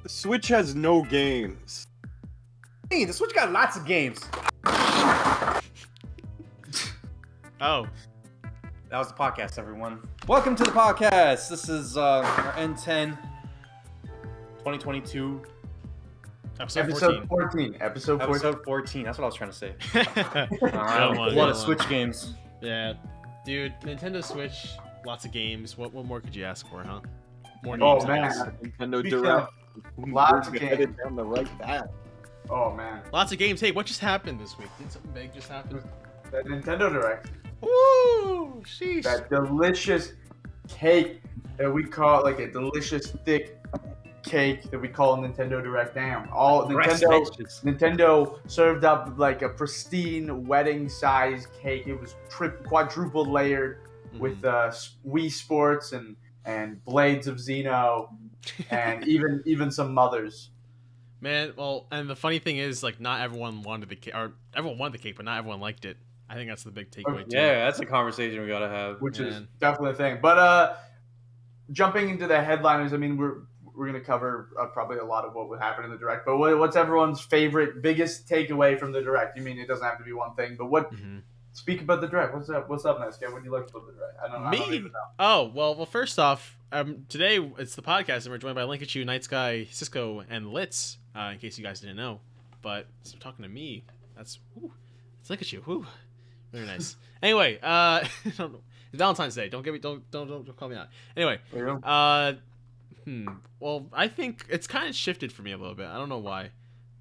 The Switch has no games. Hey, the Switch got lots of games. Oh. That was the podcast, everyone. Welcome to the podcast. This is our N10 2022. Episode 14. Episode 14. That's what I was trying to say. A lot of Switch games. Yeah. Dude, Nintendo Switch, lots of games. What more could you ask for, huh? More Oh games, I man, guess. Nintendo Direct. Lots of Headed games. down the right path. Oh man, Lots of games. Hey, what just happened this week? Did something big just happen? that Nintendo Direct. Woo! Sheesh. That delicious cake that we call like a delicious thick cake that we call Nintendo Direct. Damn, all Nintendo served up like a pristine wedding-sized cake. It was quadruple layered with Wii Sports and blades of Xeno and even some mothers. Man, well, and the funny thing is, like, not everyone wanted the cake, or everyone wanted the cake, but not everyone liked it. I think that's the big takeaway, too. Yeah, that's a conversation we gotta have. Which is definitely a thing. But jumping into the headliners, I mean, we're gonna cover probably a lot of what would happen in the Direct. But what's everyone's favorite, biggest takeaway from the Direct? You mean it doesn't have to be one thing, but what? Speak about the Direct. What's up? What's up, nice guy? What do you like about the Direct? I don't even know. Oh, well, first off, today it's the podcast, and we're joined by Linkachu, Night Sky, Cisco, and Litz. In case you guys didn't know, but so talking to me, that's Linkachu. Woo. Very nice. Anyway, it's Valentine's Day. Don't call me out. Anyway, well, I think it's kind of shifted for me a little bit. I don't know why,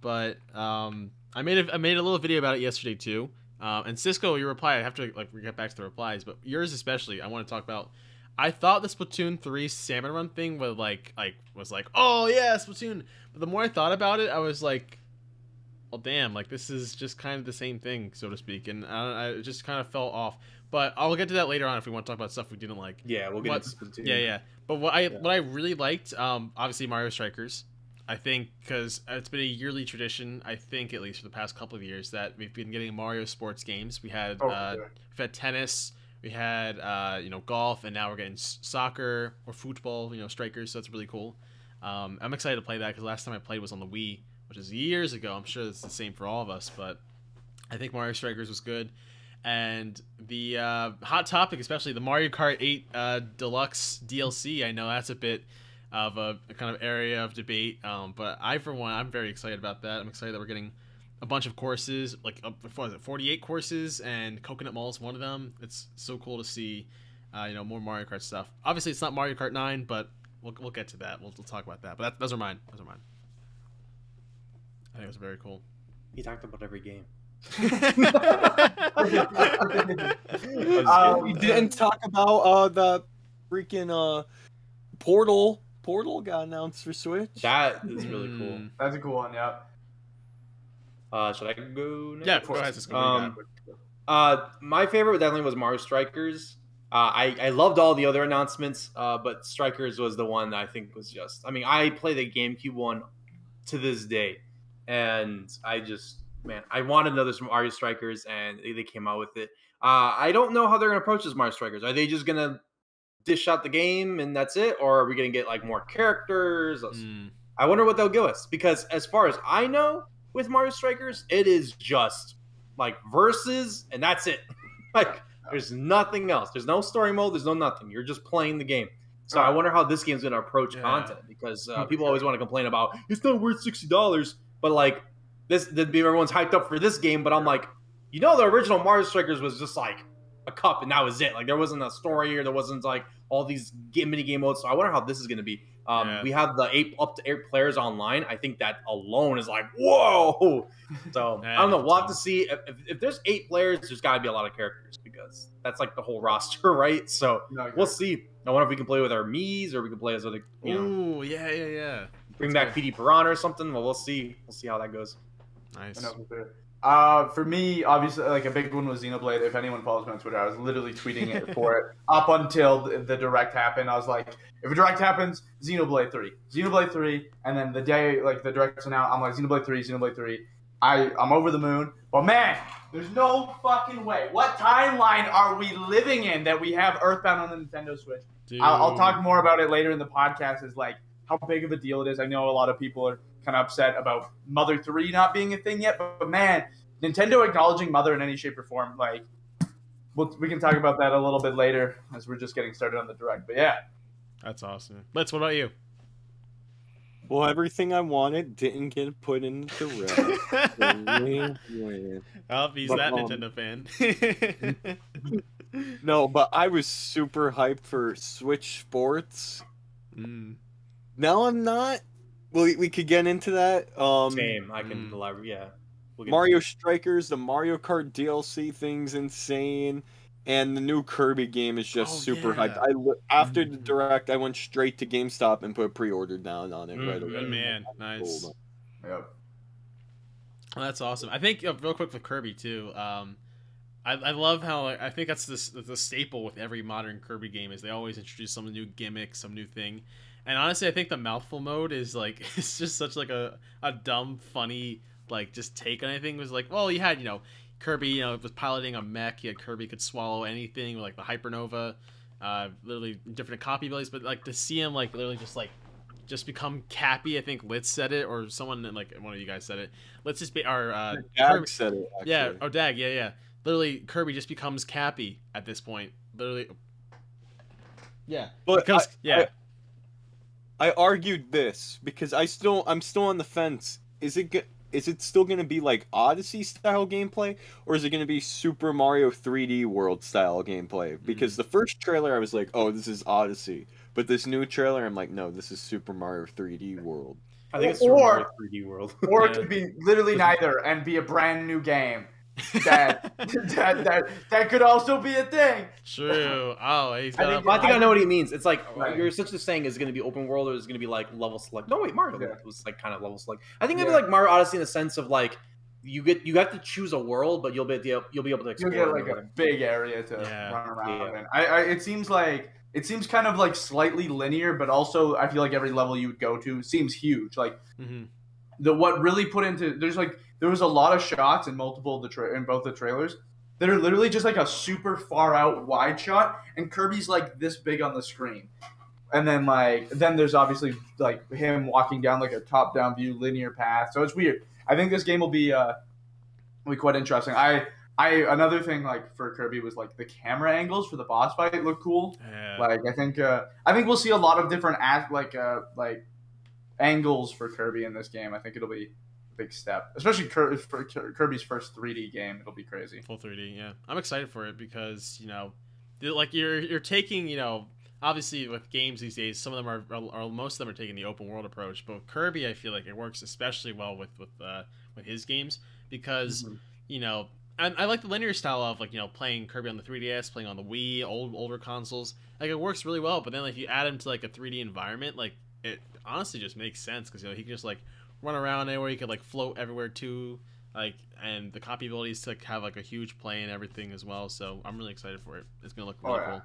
but I made a little video about it yesterday too. And Cisco, your reply, I have to get back to the replies, but yours especially, I want to talk about. I thought the Splatoon 3 Salmon Run thing was like, oh yeah, Splatoon. But the more I thought about it, I was like, well, damn, like this is just kind of the same thing, so to speak, and it just kind of fell off. But I'll get to that later on if we want to talk about stuff we didn't like. Yeah, we'll get into Splatoon. Yeah. But what I really liked, obviously Mario Strikers. I think because it's been a yearly tradition, I think at least for the past couple of years, that we've been getting Mario sports games. We had we've had tennis, we had golf, and now we're getting soccer or football, strikers. So that's really cool. I'm excited to play that because last time I played was on the Wii, which is years ago. I'm sure it's the same for all of us, but I think Mario Strikers was good. And the hot topic, especially the Mario Kart 8 Deluxe DLC, I know that's a bit of a kind of area of debate, but for one, I'm very excited about that. I'm excited that we're getting a bunch of courses, like 48 courses, and Coconut Mall is one of them. It's so cool to see, more Mario Kart stuff. Obviously, it's not Mario Kart 9, but we'll get to that. We'll talk about that. But those are mine. I think it was very cool. He talked about every game. We didn't talk about the freaking Portal got announced for Switch. That is really cool. That's a cool one, yeah. Should I go next? Yeah, go ahead. My favorite definitely was Mario Strikers. I loved all the other announcements, but Strikers was the one that I think was just... I mean, I play the GameCube one to this day, and I wanted another Mario Strikers, and they came out with it. I don't know how they're going to approach this Mario Strikers. Are they just going to dish out the game and that's it, or are we going to get like more characters? I wonder what they'll give us, because as far as I know with Mario Strikers, it is just like versus and that's it. Like there's nothing else. There's no story mode, there's no nothing. You're just playing the game. So I wonder how this game's going to approach content, because people always want to complain about it's not worth $60, but like everyone's hyped up for this game, but I'm like, the original Mario Strikers was just like a cup and that was it. Like there wasn't a story, or there wasn't like all these mini game modes. So I wonder how this is going to be. We have the up to 8 players online. I think that alone is like, whoa. So I don't know. We'll have to see. If there's 8 players, there's got to be a lot of characters, because that's like the whole roster, right? So we'll see. I wonder if we can play with our Miis, or we can play as other. Ooh, yeah. Bring back PD Piranha or something. Well, we'll see. We'll see how that goes. Nice. For me, obviously, like a big one was Xenoblade. If anyone follows me on Twitter, I was literally tweeting it for it up until the Direct happened. I was like, if a Direct happens, Xenoblade 3, and then the day like the Direct's announced, I'm like Xenoblade 3. I'm over the moon. But man, there's no fucking way. What timeline are we living in that we have Earthbound on the Nintendo Switch? I'll talk more about it later in the podcast. Is like how big of a deal it is. I know a lot of people are kind of upset about Mother 3 not being a thing yet, but man, Nintendo acknowledging Mother in any shape or form, like, we can talk about that a little bit later as we're just getting started on the Direct. But yeah. That's awesome. Let's, what about you? Well, everything I wanted didn't get put in the Direct. Oh, he's But, that Nintendo fan. No, but I was super hyped for Switch Sports. Now I'm not. Well, we could get into that. Same. I can elaborate. Yeah. We'll Mario Strikers, the Mario Kart DLC thing's insane, and the new Kirby game is just super hyped. After the Direct, I went straight to GameStop and put a pre-order down on it right away. Man, nice. Yep. Well, that's awesome. I think real quick with Kirby too. I love how I think that's the staple with every modern Kirby game is they always introduce some new gimmick, some new thing. And honestly, I think the mouthful mode is like it's just such like a dumb, funny like just take on anything. It was like, well, you had Kirby was piloting a mech. Kirby could swallow anything with like the Hypernova, literally different copy abilities. But like to see him like literally just become Cappy. I think Litz said it, or someone like one of you guys said it. Let's just be our Dag said it. Actually. Yeah, oh Dag, yeah. Literally, Kirby just becomes Cappy at this point. Literally, yeah. But I argued this because I'm still on the fence. Is it still going to be like Odyssey style gameplay, or is it going to be Super Mario 3D World style gameplay? Because the first trailer I was like, oh, this is Odyssey, but this new trailer I'm like, no, this is Super Mario 3D World. I think it's Super Mario 3D World. Or it could be literally neither and be a brand new game. That could also be a thing. True. Oh, I think I know what he means. It's like you're essentially saying is going to be open world or is going to be like level select. No, wait, Mario was like kind of level select. I think it'd be like Mario Odyssey in the sense of like you have to choose a world, but you'll be able to explore. You'll get like a big area to run around in. It seems kind of like slightly linear, but also I feel like every level you would go to seems huge. Like what really put into there was a lot of shots in both the trailers that are literally just like a super far out wide shot, and Kirby's like this big on the screen, and then there's obviously like him walking down like a top down view linear path. So it's weird. I think this game will be quite interesting. Another thing like for Kirby was like the camera angles for the boss fight look cool. Yeah. Like I think we'll see a lot of different angles for Kirby in this game. I think it'll be big step, especially for Kirby's first 3D game. It'll be crazy. Full 3D, yeah. I'm excited for it because like you're taking obviously with games these days, some of them are most of them are taking the open world approach, but Kirby I feel like it works especially well with his games because I like the linear style of playing Kirby on the 3DS, playing on the Wii, older consoles. Like it works really well, but then like you add him to like a 3D environment, like it honestly just makes sense because he can just like run around anywhere. He could like float everywhere too, like, and the copy abilities to have like a huge play and everything as well. So I'm really excited for it. It's gonna look really cool.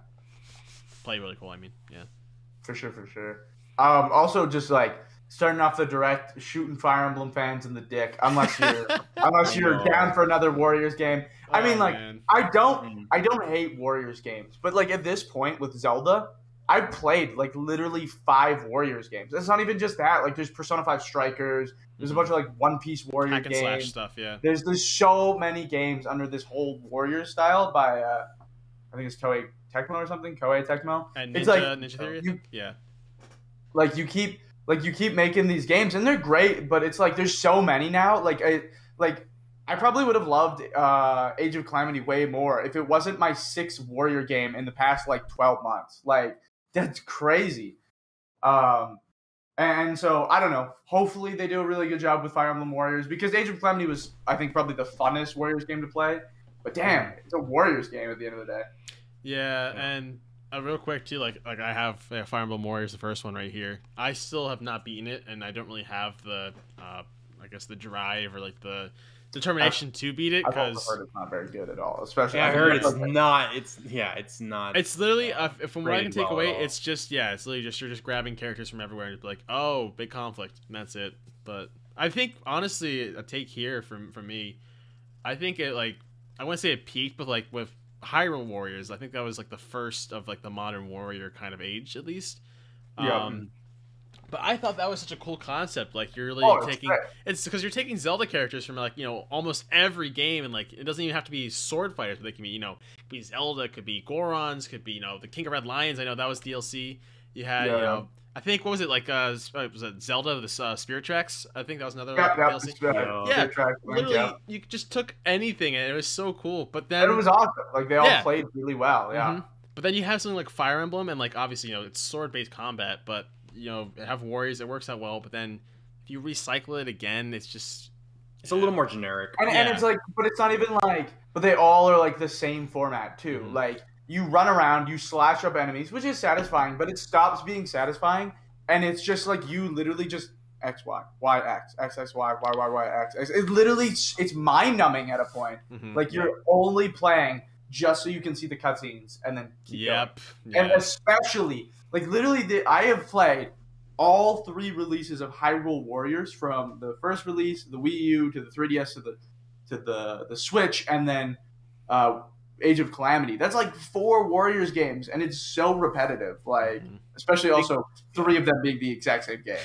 Play really cool. I mean, yeah, for sure. Also, just like starting off the Direct, shooting Fire Emblem fans in the dick, unless you're down for another Warriors game. I mean, like, man. I don't hate Warriors games, but like at this point with Zelda, I've played like literally 5 Warriors games. It's not even just that. Like there's Persona 5 Strikers. There's a bunch of like One Piece Warrior Hack and games. slash stuff. Yeah. There's so many games under this whole Warriors style by I think it's Koei Tecmo or something. Koei Tecmo. And it's like Ninja Theory. Yeah. Like you keep making these games and they're great, but it's like there's so many now. I probably would have loved Age of Calamity way more if it wasn't my 6th Warrior game in the past like 12 months. Like that's crazy. And so I don't know. Hopefully they do a really good job with Fire Emblem Warriors because Age of Calamity was I think probably the funnest Warriors game to play. But damn, it's a Warriors game at the end of the day. Yeah, and real quick too, like I have Fire Emblem Warriors, the first one right here. I still have not beaten it, and I don't really have the I guess the drive or like the determination to beat it because I've heard it's not very good at all. Especially I heard it's not. It's not. It's literally from what I can take away, it's literally just you're just grabbing characters from everywhere and it's like, oh, big conflict, and that's it. But I think honestly, a take here from me, I think it like I wouldn't say it peaked, but like with Hyrule Warriors, I think that was like the first of like the modern warrior kind of age at least. But I thought that was such a cool concept. Like you're really it's because you're taking Zelda characters from like almost every game, and like it doesn't even have to be sword fighters. But they can be it could be Zelda, it could be Gorons, could be the King of Red Lions. I know that was DLC. You had I think what was it like? Was it Zelda the Spirit Tracks? I think that was another DLC. Literally, you just took anything, and it was so cool. But then it was awesome. Like they all played really well. Yeah. Mm-hmm. But then you have something like Fire Emblem, and like obviously it's sword based combat, but have warriors, it works out well. But then if you recycle it again, it's a little more generic. And it's like, but it's not even like, but they all are like the same format too. Mm-hmm. Like you run around, you slash up enemies, which is satisfying, but it stops being satisfying, and it's just like you literally just X Y Y X X X Y Y Y Y X X. It literally it's mind numbing at a point. Mm-hmm. Like you're only playing just so you can see the cutscenes and then keep going. And especially like literally, I have played all 3 releases of Hyrule Warriors, from the first release, the Wii U, to the 3DS, to the Switch, and then Age of Calamity. That's like 4 Warriors games, and it's so repetitive. Like, especially also 3 of them being the exact same game.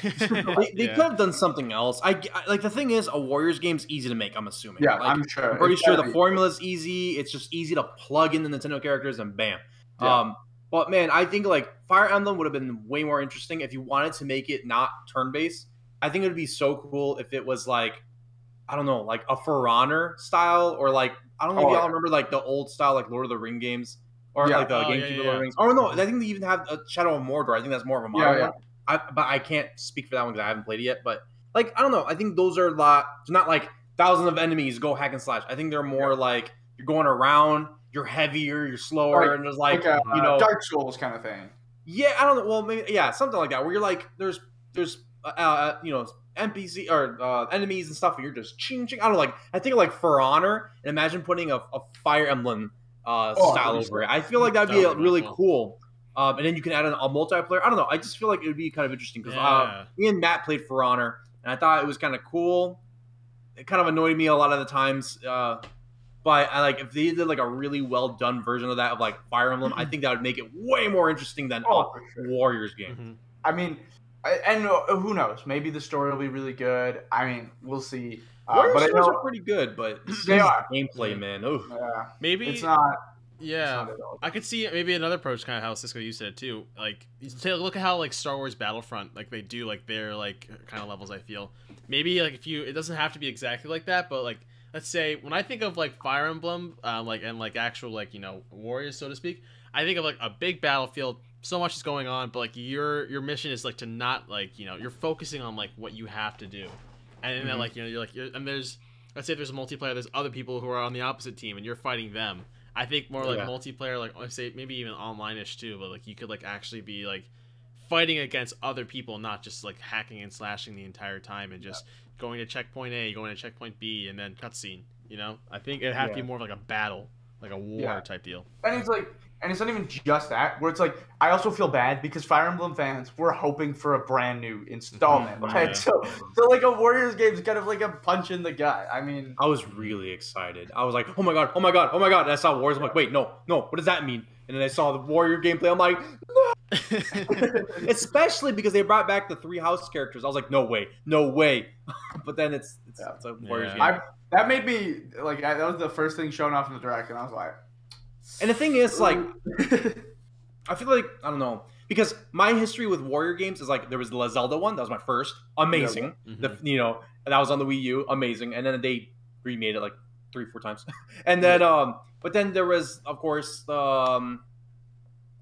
They could have done something else. I like the thing is, a Warriors game's easy to make. I'm assuming. Yeah, like, I'm sure. I'm pretty sure the formula's easy. It's just easy to plug in the Nintendo characters, and bam. Yeah. But man, I think like Fire Emblem would have been way more interesting if you wanted to make it not turn-based. I think it would be so cool if it was like, I don't know, like a For Honor style, or like, I don't know if y'all remember like the old style like Lord of the Ring games, or like the GameCube Lord of the Rings. Oh no, I think they even have a Shadow of Mordor. I think that's more of a modern one. But I can't speak for that one because I haven't played it yet. But like, I don't know. I think those are not like thousands of enemies go hack and slash. I think they're more like you're going around. You're heavier, you're slower, and there's like Dark Souls kind of thing. Yeah, I don't know. Well, maybe something like that. Where you're like, there's NPC or enemies and stuff, and you're just ching ching. I don't know. Like I think like For Honor, and imagine putting a Fire Emblem style over it. I feel like that'd be really cool. And then you can add a multiplayer. I don't know. I just feel like it would be kind of interesting because me and Matt played For Honor, and I thought it was kind of cool. It kind of annoyed me a lot of the times. But I like if they did like a really well done version of that of like Fire Emblem, I think that would make it way more interesting than a Warriors game. Mm-hmm. I mean, and who knows? Maybe the story will be really good. I mean, we'll see. Warriors stories are pretty good, but they are gameplay, man. Ooh. Yeah. Maybe it's not. Yeah, I could see maybe another approach, kind of how Cisco you said too. Like, look at how like Star Wars Battlefront, like they do like their like kind of levels. I feel maybe like it doesn't have to be exactly like that, but like. Let's say when I think of like Fire Emblem, and like actual like warriors, so to speak, I think of like a big battlefield. So much is going on, but like your mission is like to not like you're focusing on like what you have to do, and then like and there's let's say if there's a multiplayer, there's other people who are on the opposite team, and you're fighting them. I think more like multiplayer, like let's say maybe even online-ish too, but like you could like actually be like fighting against other people, not just like hacking and slashing the entire time and just going to checkpoint A, going to checkpoint B, and then cutscene. I think it'd have to be more of like a battle, like a war type deal. And it's like, and it's not even just that. Where it's like, I also feel bad because Fire Emblem fans were hoping for a brand new installment. Right? So like a Warriors game is kind of like a punch in the gut. I mean, I was really excited. I was like, oh my god, oh my god, oh my god. And I saw Warriors. I'm like, wait, no, what does that mean? And then I saw the Warrior gameplay. I'm like, no. Especially because they brought back the 3 house characters. I was like, no way. But then it's a Warriors game. That made me like that was the first thing shown off in the direct, and I was like, and the thing is, like, I feel like I don't know because my history with Warrior games is like there was the Zelda one that was my first, amazing. That was on the Wii U, amazing, and then they remade it like 3-4 times, and then but then there was of course I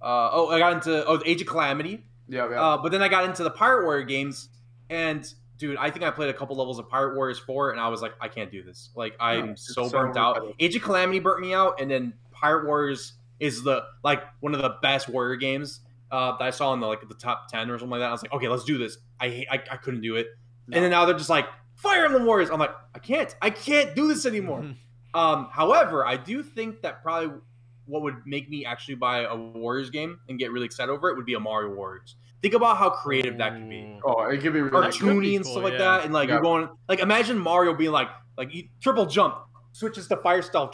got into the Age of Calamity, but then I got into the Pirate Warrior games, and dude, I think I played a couple levels of Pirate Warriors 4, and I was like, I can't do this. Like, I'm so burnt out. Age of Calamity burnt me out, and then Pirate Warriors is one of the best Warrior games that I saw in the top 10 or something like that. I was like, okay, let's do this. I couldn't do it, and then now they're just like Fire Emblem Warriors. I'm like, I can't do this anymore. However, I do think that probably what would make me actually buy a Warriors game and get really excited over it would be a Mario Warriors. Think about how creative that could be. Oh, it could be really cartoony and stuff like that. And like you're going like imagine Mario being like you triple jump, switches to fire style,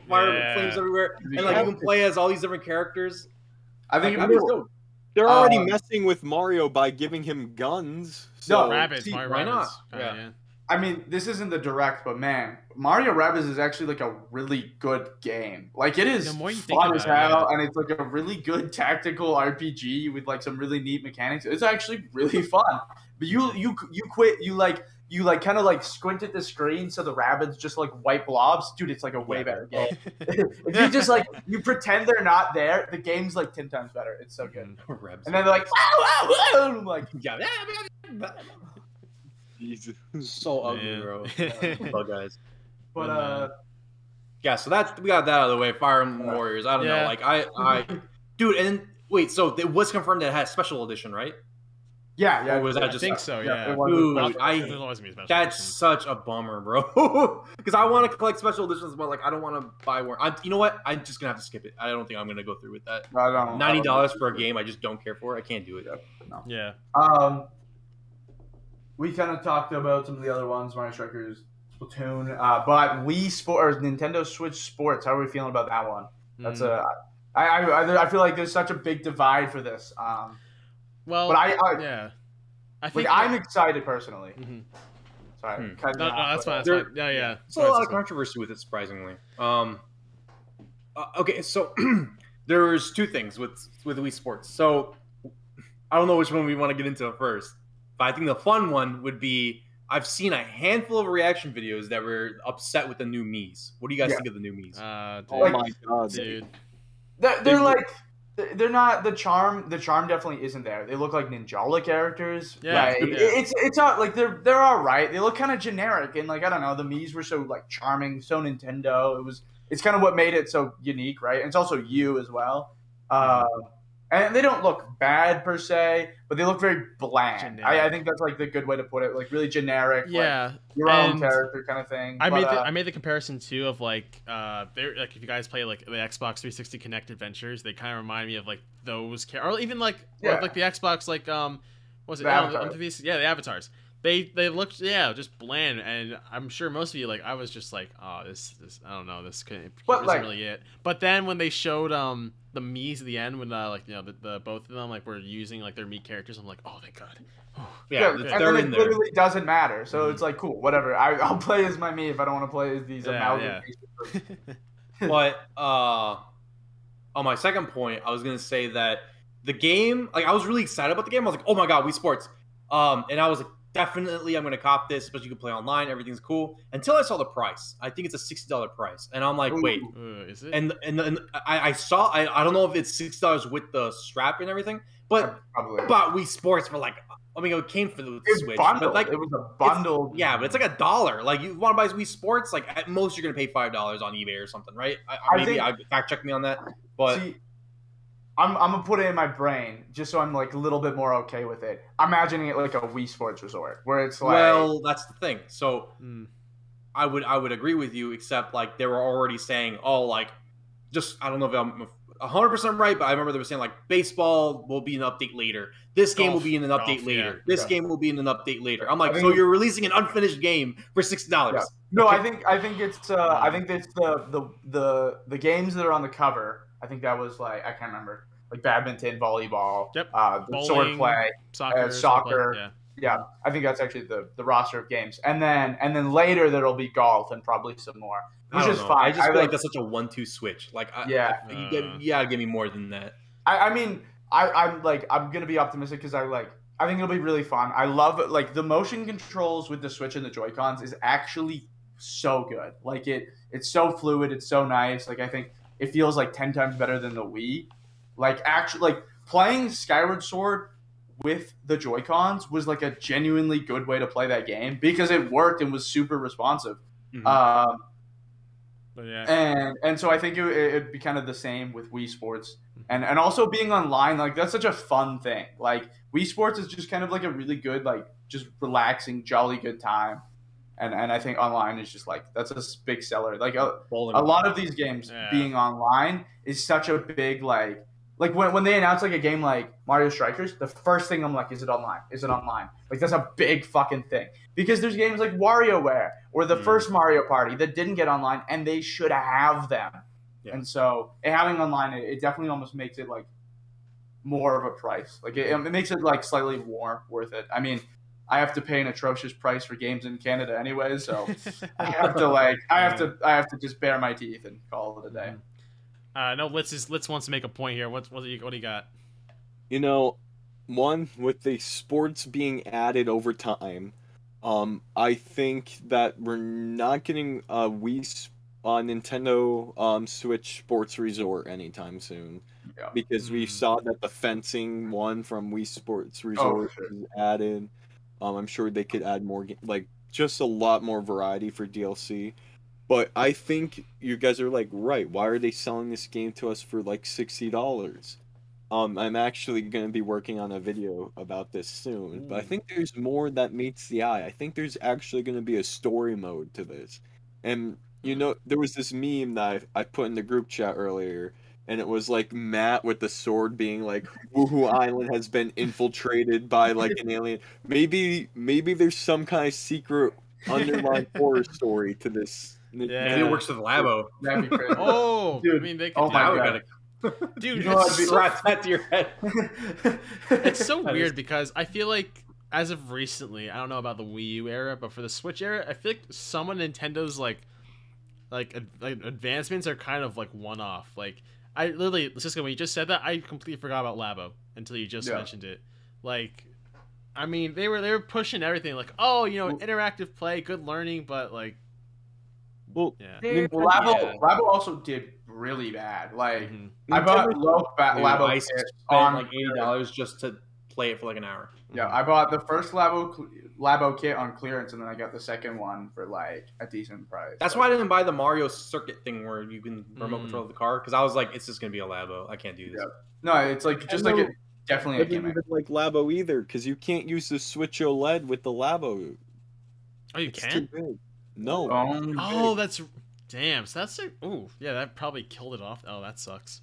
fire flames everywhere, and like you can play as all these different characters. I think They're already messing with Mario by giving him guns. So No, Rabbids, see, Mario why Rabbids. not? Yeah. I mean, this isn't the direct, but man, Mario Rabbids is actually like a really good game. Like it is The more you think fun as about it, hell, yeah. and it's like a really good tactical RPG with like some really neat mechanics. It's actually really fun. But you quit you kind of like squint at the screen so the rabbits just like white blobs. Dude, it's like a way better game. If you just like you pretend they're not there, the game's like 10 times better. It's so good. Rebs. And then they're like, wow, wow, wow, and I'm like, yeah. Jesus. So ugly, Man. bro. Bug guys. but Yeah, so we got that out of the way. Fire Emblem Warriors. I don't know. Yeah. Like I dude, and wait, so it was confirmed that it had a special edition, right? yeah, Or was that I just think so, yeah. it was Dude, a special edition. There'll always be a special That's edition. such a bummer, bro. Because I want to collect special editions, but like I don't want to buy one. You know what? I'm just gonna have to skip it. I don't think I'm gonna go through with that. I don't- $90 for a game I just don't care for. I can't do it. Yeah. We kind of talked about some of the other ones, Mario Strikers, Splatoon, but Wii Sport or Nintendo Switch Sports. How are we feeling about that one? That's I feel like there's such a big divide for this. Well, But yeah. I think I'm excited personally. Mhm. Sorry, Hmm. cutting No, you no, off, that's but- fine. That's fine. Yeah. There's a lot of controversy with it, surprisingly. Okay, so there's two things with Wii Sports. So I don't know which one we want to get into first, but I think the fun one would be I've seen a handful of reaction videos that were upset with the new Miis. What do you guys Yeah. think of the new Miis? Dude, Oh my god, dude. They're like they're not the charm. The charm definitely isn't there. They look like Ninjala characters. Yeah, Like, yeah. it's not like they're all right. They look kind of generic and like I don't know. The Mii's were so like charming, so Nintendo. It's kind of what made it so unique, right? And it's also you as well. And they don't look bad per se, but they look very bland. Generic. I think that's like the good way to put it. Like really generic. Yeah. Like, your own and character kind of thing. I But, made the comparison too of like they're like if you guys play like the Xbox 360 Connect Adventures, they kind of remind me of like those or even like Yeah. or, like the Xbox like what was it The Yeah, avatars. the avatars. They looked just bland, and I'm sure most of you like I was just like this I don't know this isn't like- really it. But then when they showed the Mii's at the end when like you know the both of them like were using like their Mii characters, I'm like oh thank God. Yeah, and they're then in it there. literally doesn't matter. So Mhm. it's like cool, whatever. I'll play as my Mii if I don't want to play as these Yeah, amalgamations. But on my second point, I was gonna say that the game, like I was really excited about the game. I was like, oh my god, Wii Sports. And I was like, definitely I'm gonna cop this, especially you can play online, everything's cool. Until I saw the price. I think it's a $60 price. And I'm like, Ooh. wait. Is it? And I saw I don't know if it's $60 with the strap and everything, but Probably. bought Wii Sports for like I mean it came for the It was Switch. bundled. But like It was a bundle. yeah, but it's like $1. Like you want to buy Wii Sports, like at most you're gonna pay $5 on eBay or something, right? Maybe fact check me on that. But See, I'm gonna put it in my brain just so I'm like a little bit more okay with it. I'm imagining it like a Wii Sports Resort where it's like well, that's the thing. So Mm. I would agree with you, except like they were already saying, oh, like just I don't know if I'm 100% right, but I remember they were saying like baseball will be an update later. This game will be in an update Golf, later. yeah. This Yeah. game will be in an update later. I'm like, I so think- you're releasing an unfinished game for $60? Yeah. No, I think it's the games that are on the cover. I think that was like I can't remember like badminton, volleyball, Yep. the Bowling, sword play. soccer, soccer. yeah. Yeah, I think that's actually the roster of games, and then later there'll be golf and probably some more, I which don't is know. fine. I just feel like that's such a 1-2 switch. Like, Yeah. you gotta give me more than that. I mean, I'm gonna be optimistic because I think it'll be really fun. I love like the motion controls with the Switch and the Joy-Cons is actually so good. Like it's so fluid, it's so nice. Like I think it feels like 10 times better than the Wii. Like actually, like playing Skyward Sword with the Joy-Cons was like a genuinely good way to play that game because it worked and was super responsive. Mhm. But yeah. And so I think it'd be kind of the same with Wii Sports, and also being online, like that's such a fun thing. Like Wii Sports is just kind of like a really good, like just relaxing, jolly good time, and I think online is just like that's a big seller. Like a lot of these games Yeah. being online is such a big like when they announce like a game like Mario Strikers, the first thing I'm like, is it online? Is it online? Like that's a big fucking thing because there's games like WarioWare or the first Mario Party that didn't get online and they should have them. Yeah. And so having online, it definitely almost makes it like more of a price. Like it makes it like slightly more worth it. I mean, I have to pay an atrocious price for games in Canada anyway, so I have to just bare my teeth and call it a day. No, Litz wants to make a point here. What do you got? You know, one, with the sports being added over time, I think that we're not getting a Nintendo Switch Sports Resort anytime soon. Yeah. Because we saw that the fencing one from Wii Sports Resort was added. I'm sure they could add more, like, just a lot more variety for DLC. But I think you guys are, like, right. Why are they selling this game to us for, like, $60? I'm actually going to be working on a video about this soon. But I think there's more that meets the eye. I think there's actually going to be a story mode to this. And, you know, there was this meme that I put in the group chat earlier. And it was like Matt with the sword being like, Woohoo Island has been infiltrated by like an alien. Maybe there's some kind of secret underlying horror story to this. Yeah. Maybe it works with Labo. That'd be crazy. Oh, dude! I mean, they could dude, slap that to your head. It's so weird because I feel like as of recently, I don't know about the Wii U era, but for the Switch era, I feel like some of Nintendo's like advancements are kind of like one-off. Like I literally, Cisco, when you just said that, I completely forgot about Labo until you just mentioned it. Like, I mean, they were pushing everything. Like, oh, you know, interactive play, good learning, but like, well, yeah. Labo also did really bad. Like, I bought Labo kit on like $80 just to play it for like an hour. Yeah, I bought the first Labo kit on clearance, and then I got the second one for like a decent price. That's why I didn't buy the Mario Circuit thing where you can remote control the car, because I was like, it's just gonna be a Labo. I can't do this. Yeah. No, it's like just like definitely a gimmick. Even like Labo either, because you can't use the Switch OLED with the Labo. Oh, you can? No. Oh, that's damn. So that's yeah, that probably killed it off. Oh, that sucks.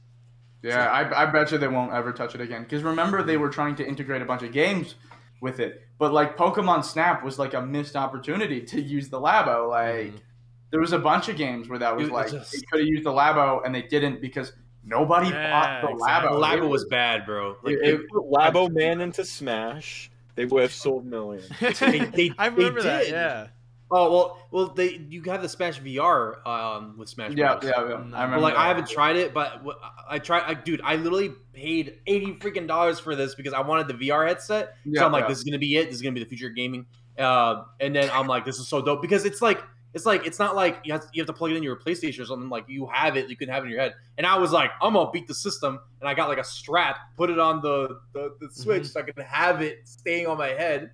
Yeah, I bet you they won't ever touch it again. Because remember, they were trying to integrate a bunch of games with it. But, like, Pokemon Snap was, like, a missed opportunity to use the Labo. Like, there was a bunch of games where that was, like, they could have used the Labo, and they didn't because nobody bought the Labo. The Labo was bad, bro. Like, if Labo Man into Smash, they would have sold millions. I remember that, yeah. Oh well, you have the Smash VR with Smash. Yeah. I remember. Like, I haven't tried it, but dude, I literally paid $80 for this because I wanted the VR headset. So I'm like, this is gonna be it. This is gonna be the future of gaming. And then I'm like, this is so dope because it's not like you have to plug it in your PlayStation or something. Like, you have it, you can have it in your head. And I was like, I'm gonna beat the system, and I got like a strap, put it on the Switch so I could have it staying on my head.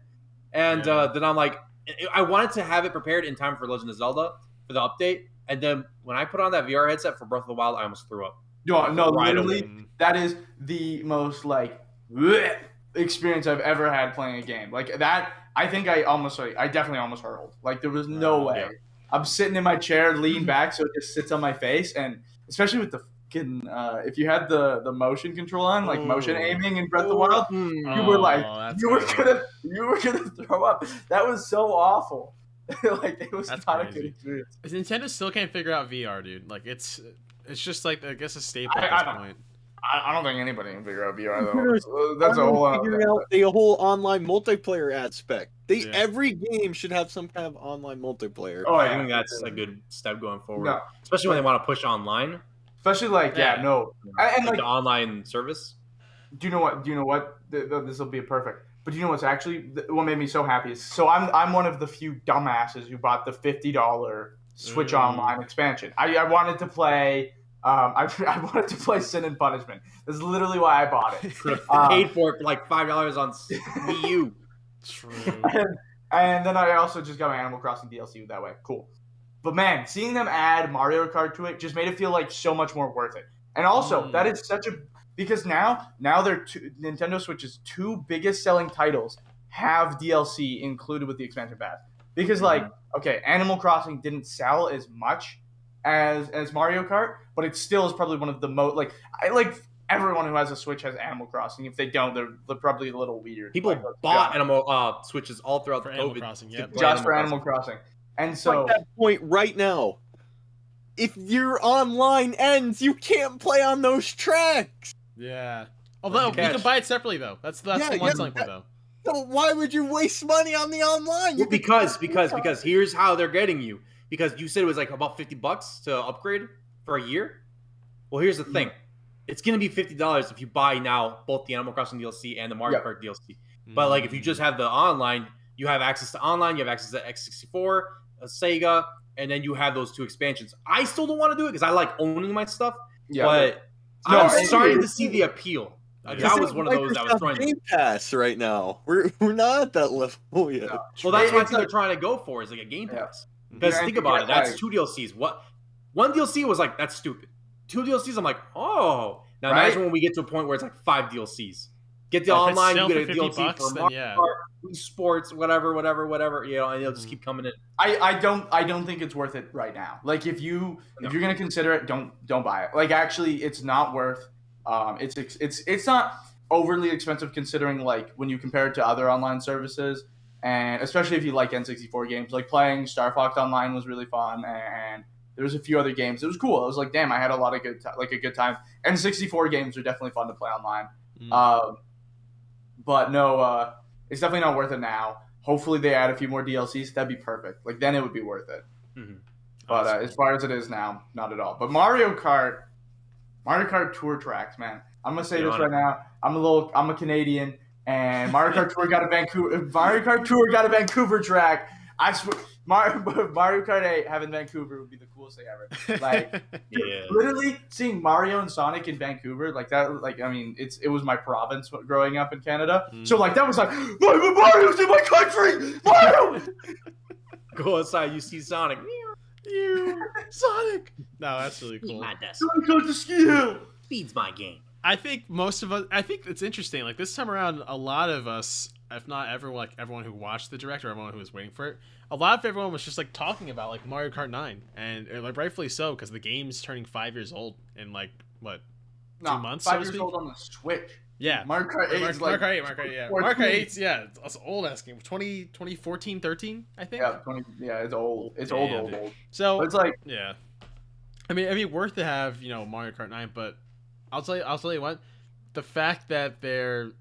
And then I'm like, I wanted to have it prepared in time for Legend of Zelda for the update, and then when I put on that VR headset for Breath of the Wild, I almost threw up. No, literally, that is the most like experience I've ever had playing a game. Like that, I think I definitely almost hurled. Like there was no way. Yeah. I'm sitting in my chair, lean back, so it just sits on my face, and especially with the if you had the motion control on, like motion aiming in Breath of the Wild, you were like, you were gonna throw up. That was so awful. Like it was not a good experience. Nintendo still can't figure out VR, dude. Like it's just like, I guess, a staple at this point. I don't think anybody can figure out VR though. That's a whole figuring out the whole online multiplayer aspect. Every game should have some kind of online multiplayer. Oh, I think that's a good step going forward, especially when they want to push online. Especially like and like the online service. Do you know what? This will be perfect. But do you know what's actually what made me so happy is I'm one of the few dumbasses who bought the $50 Switch Online expansion. I wanted to play. I wanted to play Sin and Punishment. That's literally why I bought it. Paid for it for like $5 on Wii U. True. And then I also just got my Animal Crossing DLC that way. Cool. But man, seeing them add Mario Kart to it just made it feel like so much more worth it. And also, that is such a because now Nintendo Switch's two biggest selling titles have DLC included with the expansion pass. Because Animal Crossing didn't sell as much as Mario Kart, but it still is probably one of the most everyone who has a Switch has Animal Crossing. If they don't, they're probably a little weird. People bought Animal Switches all throughout the COVID. Crossing, just for Animal Crossing. And so at that point right now, if your online ends, you can't play on those tracks. Yeah. Although you can buy it separately though. That's the one selling point though. So why would you waste money on the online? Well, because here's how they're getting you. Because you said it was like about $50 to upgrade for a year. Well, here's the thing. It's gonna be $50 if you buy now both the Animal Crossing DLC and the Mario Kart DLC. But like if you just have the online, you have access to online, you have access to X64, Sega, and then you have those 2 expansions. I still don't want to do it because I like owning my stuff. Yeah, but I'm starting to see the appeal. That was one of those that was throwing Game Pass right now. We're not at that level yet. Yeah. Well, that's what I think they're trying to go for is like a Game Pass. Because think about it, that's 2 DLCs. One DLC was like that's stupid. 2 DLCs, I'm like, oh. Now imagine when we get to a point where it's like 5 DLCs. Get the online, you get a DLC for Mario Kart, sports, whatever, you know, and it'll just keep coming in. I don't think it's worth it right now. Like if you're gonna consider it, don't buy it. Like actually, it's not worth. It's not overly expensive considering like when you compare it to other online services, and especially if you like N64 games. Like playing Star Fox Online was really fun, and there was a few other games. It was cool. I was like, damn, I had a lot of a good time. N64 games are definitely fun to play online. But no, it's definitely not worth it now. Hopefully they add a few more DLCs. That'd be perfect. Like then it would be worth it. But as far as it is now, not at all. But Mario Kart Tour tracks, man. I'm gonna say this right now. I'm a Canadian, and Mario Kart Tour got a Vancouver track. I swear, Mario Kart 8 having Vancouver would be the coolest thing ever. Like, literally seeing Mario and Sonic in Vancouver, like that. Like, I mean, it was my province growing up in Canada. So like that was like Mario's in my country. Mario. Go outside, you see Sonic. Sonic. No, that's really cool. Sonic on the ski hill. Feeds my game. I think most of us. I think it's interesting. Like this time around, a lot of us, if not everyone, like everyone who watched the direct or everyone who was waiting for it, a lot of everyone was just like talking about like Mario Kart 9, and like rightfully so because the game's turning 5 years old in like what 2 months. 5 years old on the Switch. Yeah, Mario Kart 8 is like Mario Kart 8's it's old ass game. 2014, 13, I think. Yeah, it's old. It's old. So but it's like I mean, worth to have Mario Kart 9, but I'll tell you what, the fact that they're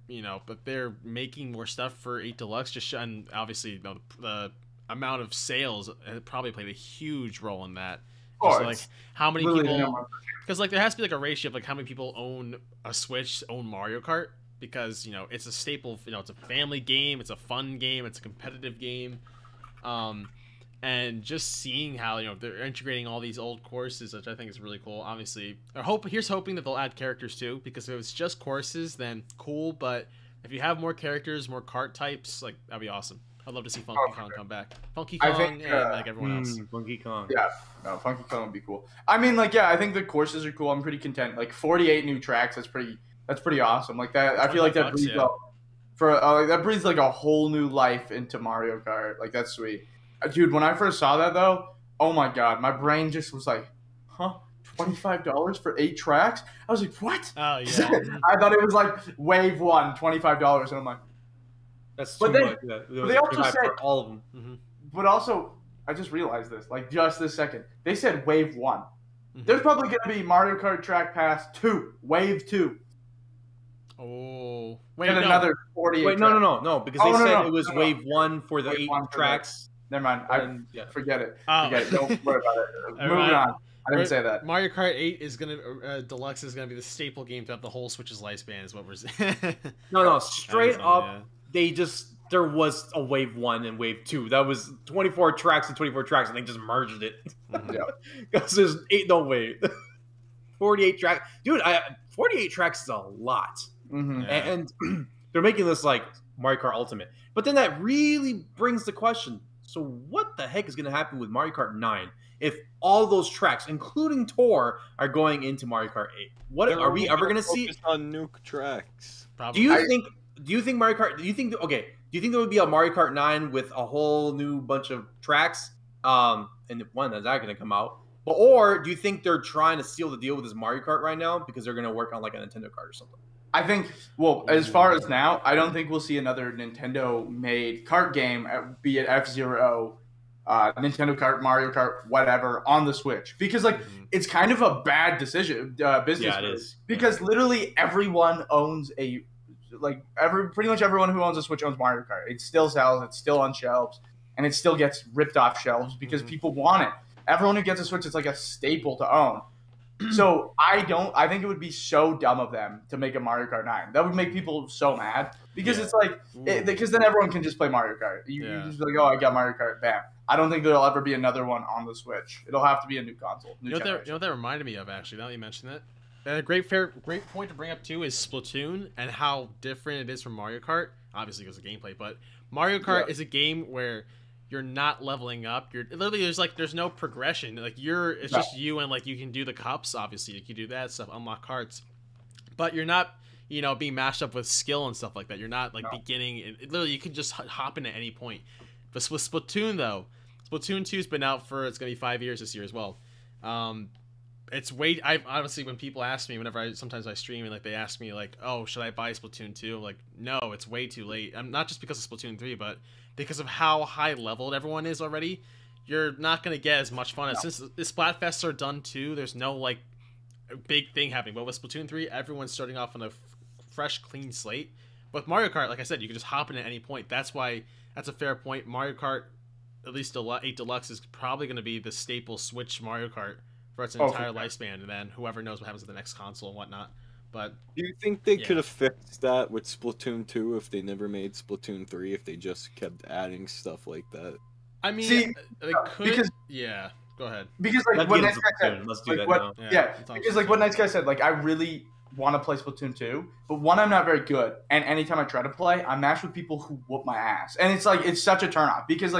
making more stuff for 8 Deluxe and obviously the amount of sales probably played a huge role in that. Like how many people, because like there has to be like a ratio of like how many people own a Switch, own Mario Kart, because it's a staple. It's a family game, it's a fun game, it's a competitive game, and just seeing how they're integrating all these old courses, which I think is really cool. Obviously, here's hoping that they'll add characters too, because if it's just courses, then cool. But if you have more characters, more kart types, like that'd be awesome. I'd love to see Funky Kong come back. Funky Kong and like everyone else. Funky Kong. Yeah, no, Funky Kong would be cool. I mean, like, yeah, I think the courses are cool. I'm pretty content. Like 48 new tracks. That's pretty awesome. Like that. I feel like that breathes that breathes like a whole new life into Mario Kart. Like that's sweet, dude. When I first saw that though, oh my god, my brain just was like, huh. $25 for 8 tracks? I was like, what? Oh yeah. I thought it was like wave 1, $25, and I'm like. That's too much. But they also said all of them. But also, I just realized this, like just this second. They said Wave 1. There's probably going to be Mario Kart Track Pass 2, Wave 2. Oh, wait, and another 48. Wait, no, because they said it was Wave 1 for the 8 tracks. Never mind. Forget it. Forget it. Don't worry about it. Moving on. I didn't say that. Mario Kart 8 is gonna Deluxe is gonna be the staple game throughout the whole Switch's lifespan. Is what we're saying. No, straight up. There was a Wave 1 and Wave 2. That was 24 tracks and 24 tracks, and they just merged it. Because there's 8, no way. 48 tracks. Dude, 48 tracks is a lot. And they're making this like Mario Kart Ultimate. But then that really brings the question, so what the heck is going to happen with Mario Kart 9 if all those tracks, including Tour, are going into Mario Kart 8? What are we ever going to see? On new tracks. Probably. Do you think Mario Kart? Do you think there would be a Mario Kart 9 with a whole new bunch of tracks? And when is that going to come out? Or do you think they're trying to seal the deal with this Mario Kart right now because they're going to work on like a Nintendo card or something? I think, well, as far as now, I don't think we'll see another Nintendo-made kart game, be it F-Zero Nintendo Kart, Mario Kart, whatever on the Switch, because like it's kind of a bad decision business. Yeah, it is. Because literally everyone owns pretty much everyone who owns a Switch owns Mario Kart. It still sells, it's still on shelves, and it still gets ripped off shelves because people want it. Everyone who gets a Switch, it's like a staple to own. So I think it would be so dumb of them to make a Mario Kart 9. That would make people so mad because it's like because then everyone can just play Mario Kart. You just be like, oh, I got Mario Kart, bam. I don't think there'll ever be another one on the Switch. It'll have to be a new console. You know what that reminded me of, actually, now that you mention that? And a great point to bring up, too, is Splatoon and how different it is from Mario Kart. Obviously, because of gameplay, but Mario Kart is a game where you're not leveling up. You're literally there's no progression. Like it's just you, and like you can do the cups. Obviously, you can do that stuff, unlock carts, but you're not being mashed up with skill and stuff like that. You're not like beginning. Literally, you can just hop in at any point. But with Splatoon though, Splatoon 2's been out for it's gonna be 5 years this year as well. I honestly, when people ask me, sometimes I stream and like they ask me like, oh, should I buy Splatoon 2? I'm like, no, it's way too late. I'm not just because of Splatoon 3, but because of how high leveled everyone is already. You're not gonna get as much fun since the Splatfests are done too. There's no like big thing happening. But with Splatoon 3, everyone's starting off on a fresh, clean slate. With Mario Kart, like I said, you can just hop in at any point. That's why that's a fair point. Mario Kart, at least 8 Deluxe, is probably going to be the staple Switch Mario Kart for its entire lifespan, and then whoever knows what happens with the next console and whatnot. But do you think they could have fixed that with Splatoon 2 if they never made Splatoon 3, if they just kept adding stuff like that? I mean, they could. Go ahead. Because like what Nice Guy said, let's do that now. Because like what Nice Guy said, like I really want to play Splatoon 2, but one, I'm not very good, and anytime I try to play, I'm matched with people who whoop my ass, and it's like it's such a turnoff because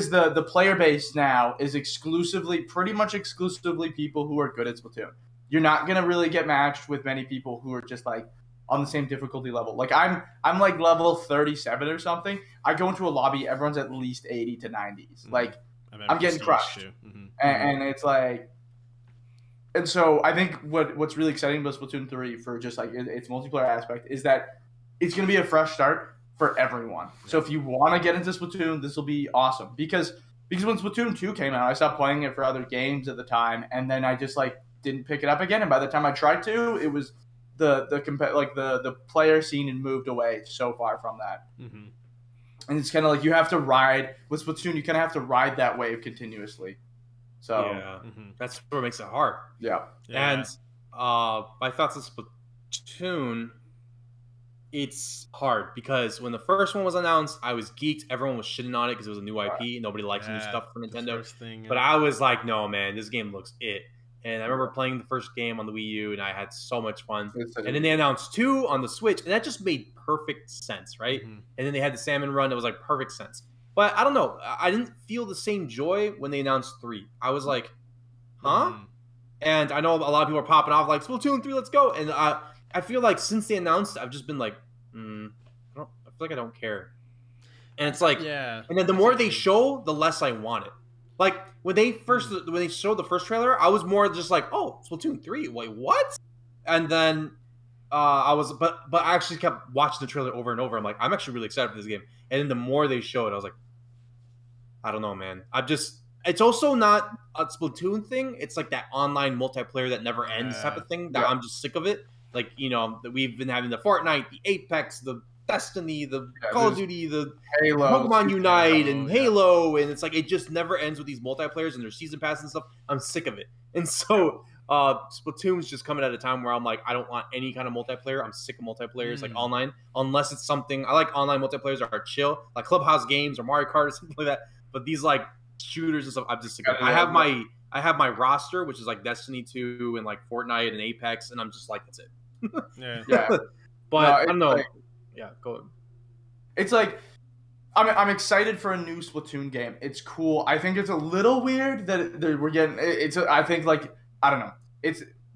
the player base now is pretty much exclusively people who are good at Splatoon. You're not gonna really get matched with many people who are just like on the same difficulty level. Like I'm like level 37 or something. I go into a lobby, everyone's at least 80 to 90s. Like I'm getting crushed, and it's like, and so I think what's really exciting about Splatoon 3 for just like its multiplayer aspect is that it's gonna be a fresh start for everyone. So if you want to get into Splatoon, this will be awesome because when Splatoon 2 came out, I stopped playing it for other games at the time, and then I just like didn't pick it up again. And by the time I tried to, it was the player scene and moved away so far from that. And it's kind of like you have to ride with Splatoon. You kind of have to ride that wave continuously. So that's what makes it hard. And my thoughts on Splatoon. It's hard because when the first one was announced, I was geeked. Everyone was shitting on it because it was a new IP. Nobody likes new stuff from Nintendo. But I was like, no, man, this game looks it. And I remember playing the first game on the Wii U, and I had so much fun. And then they announced 2 on the Switch, and that just made perfect sense, right? And then they had the Salmon Run. It was like perfect sense. But I don't know. I didn't feel the same joy when they announced 3. I was like, huh? And I know a lot of people are popping off like, Splatoon 3, let's go. And I feel like since they announced it, I've just been like, I feel like I don't care. And it's like, and then the more they show, the less I want it. Like when they showed the first trailer, I was more just like, oh, Splatoon 3, wait, what? And then but I actually kept watching the trailer over and over. I'm like, I'm actually really excited for this game. And then the more they showed, I was like, I don't know, man. It's also not a Splatoon thing. It's like that online multiplayer that never ends type of thing. That I'm just sick of it. Like, we've been having the Fortnite, the Apex, the Destiny, the Call of Duty, the Halo, Pokemon Unite, and Halo, and it's like it just never ends with these multiplayers and their season pass and stuff. I'm sick of it. And so Splatoon's just coming at a time where I'm like, I don't want any kind of multiplayer. I'm sick of multiplayers, like online, unless it's something I like. Online multiplayers are chill, like Clubhouse games or Mario Kart or something like that. But these like shooters and stuff, I'm just sick of it. I have my roster, which is like Destiny 2 and like Fortnite and Apex, and I'm just like, that's it. But I don't know. Like, go ahead. It's like I'm excited for a new Splatoon game. It's cool. I think it's a little weird that we're getting. I think like I don't know.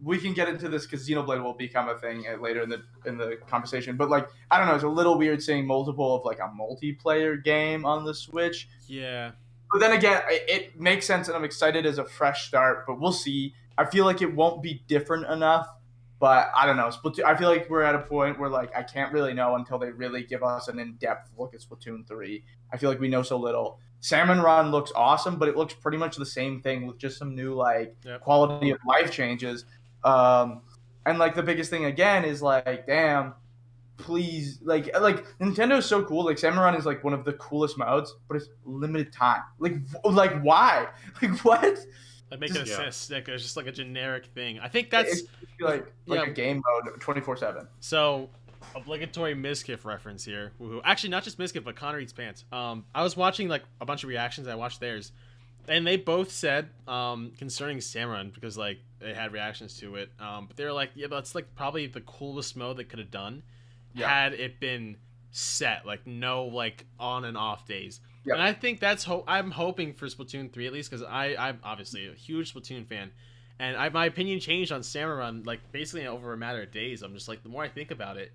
We can get into this because Xenoblade will become a thing later in the conversation. But like I don't know. It's a little weird seeing multiple of like a multiplayer game on the Switch. Yeah. But then again, it makes sense, and I'm excited as a fresh start. But we'll see. I feel like it won't be different enough But I don't know. Splatoon, I feel like we're at a point where like I can't really know until they really give us an in-depth look at Splatoon 3. I feel like we know so little. Salmon Run looks awesome, but it looks pretty much the same thing with just some new like quality of life changes. And like the biggest thing again is like, damn, please, like Nintendo is so cool. Like Salmon Run is like one of the coolest modes, but it's limited time. Like why? Like what? Like make it a sticker. It's just like a generic thing. I think that's like a game mode 24/7. So obligatory Mizkif reference here. Woo-hoo. Actually, not just Mizkif, but Connor Eats Pants. I was watching like a bunch of reactions. I watched theirs, and they both said concerning Salmon Run, because like they had reactions to it. But they were like, yeah, that's like probably the coolest mode they could have done had it been set, like no like on and off days. Yep. And I think that's I'm hoping for Splatoon 3 at least, because I'm obviously a huge Splatoon fan, and my opinion changed on Salmon Run like basically over a matter of days. I'm just like, the more I think about it,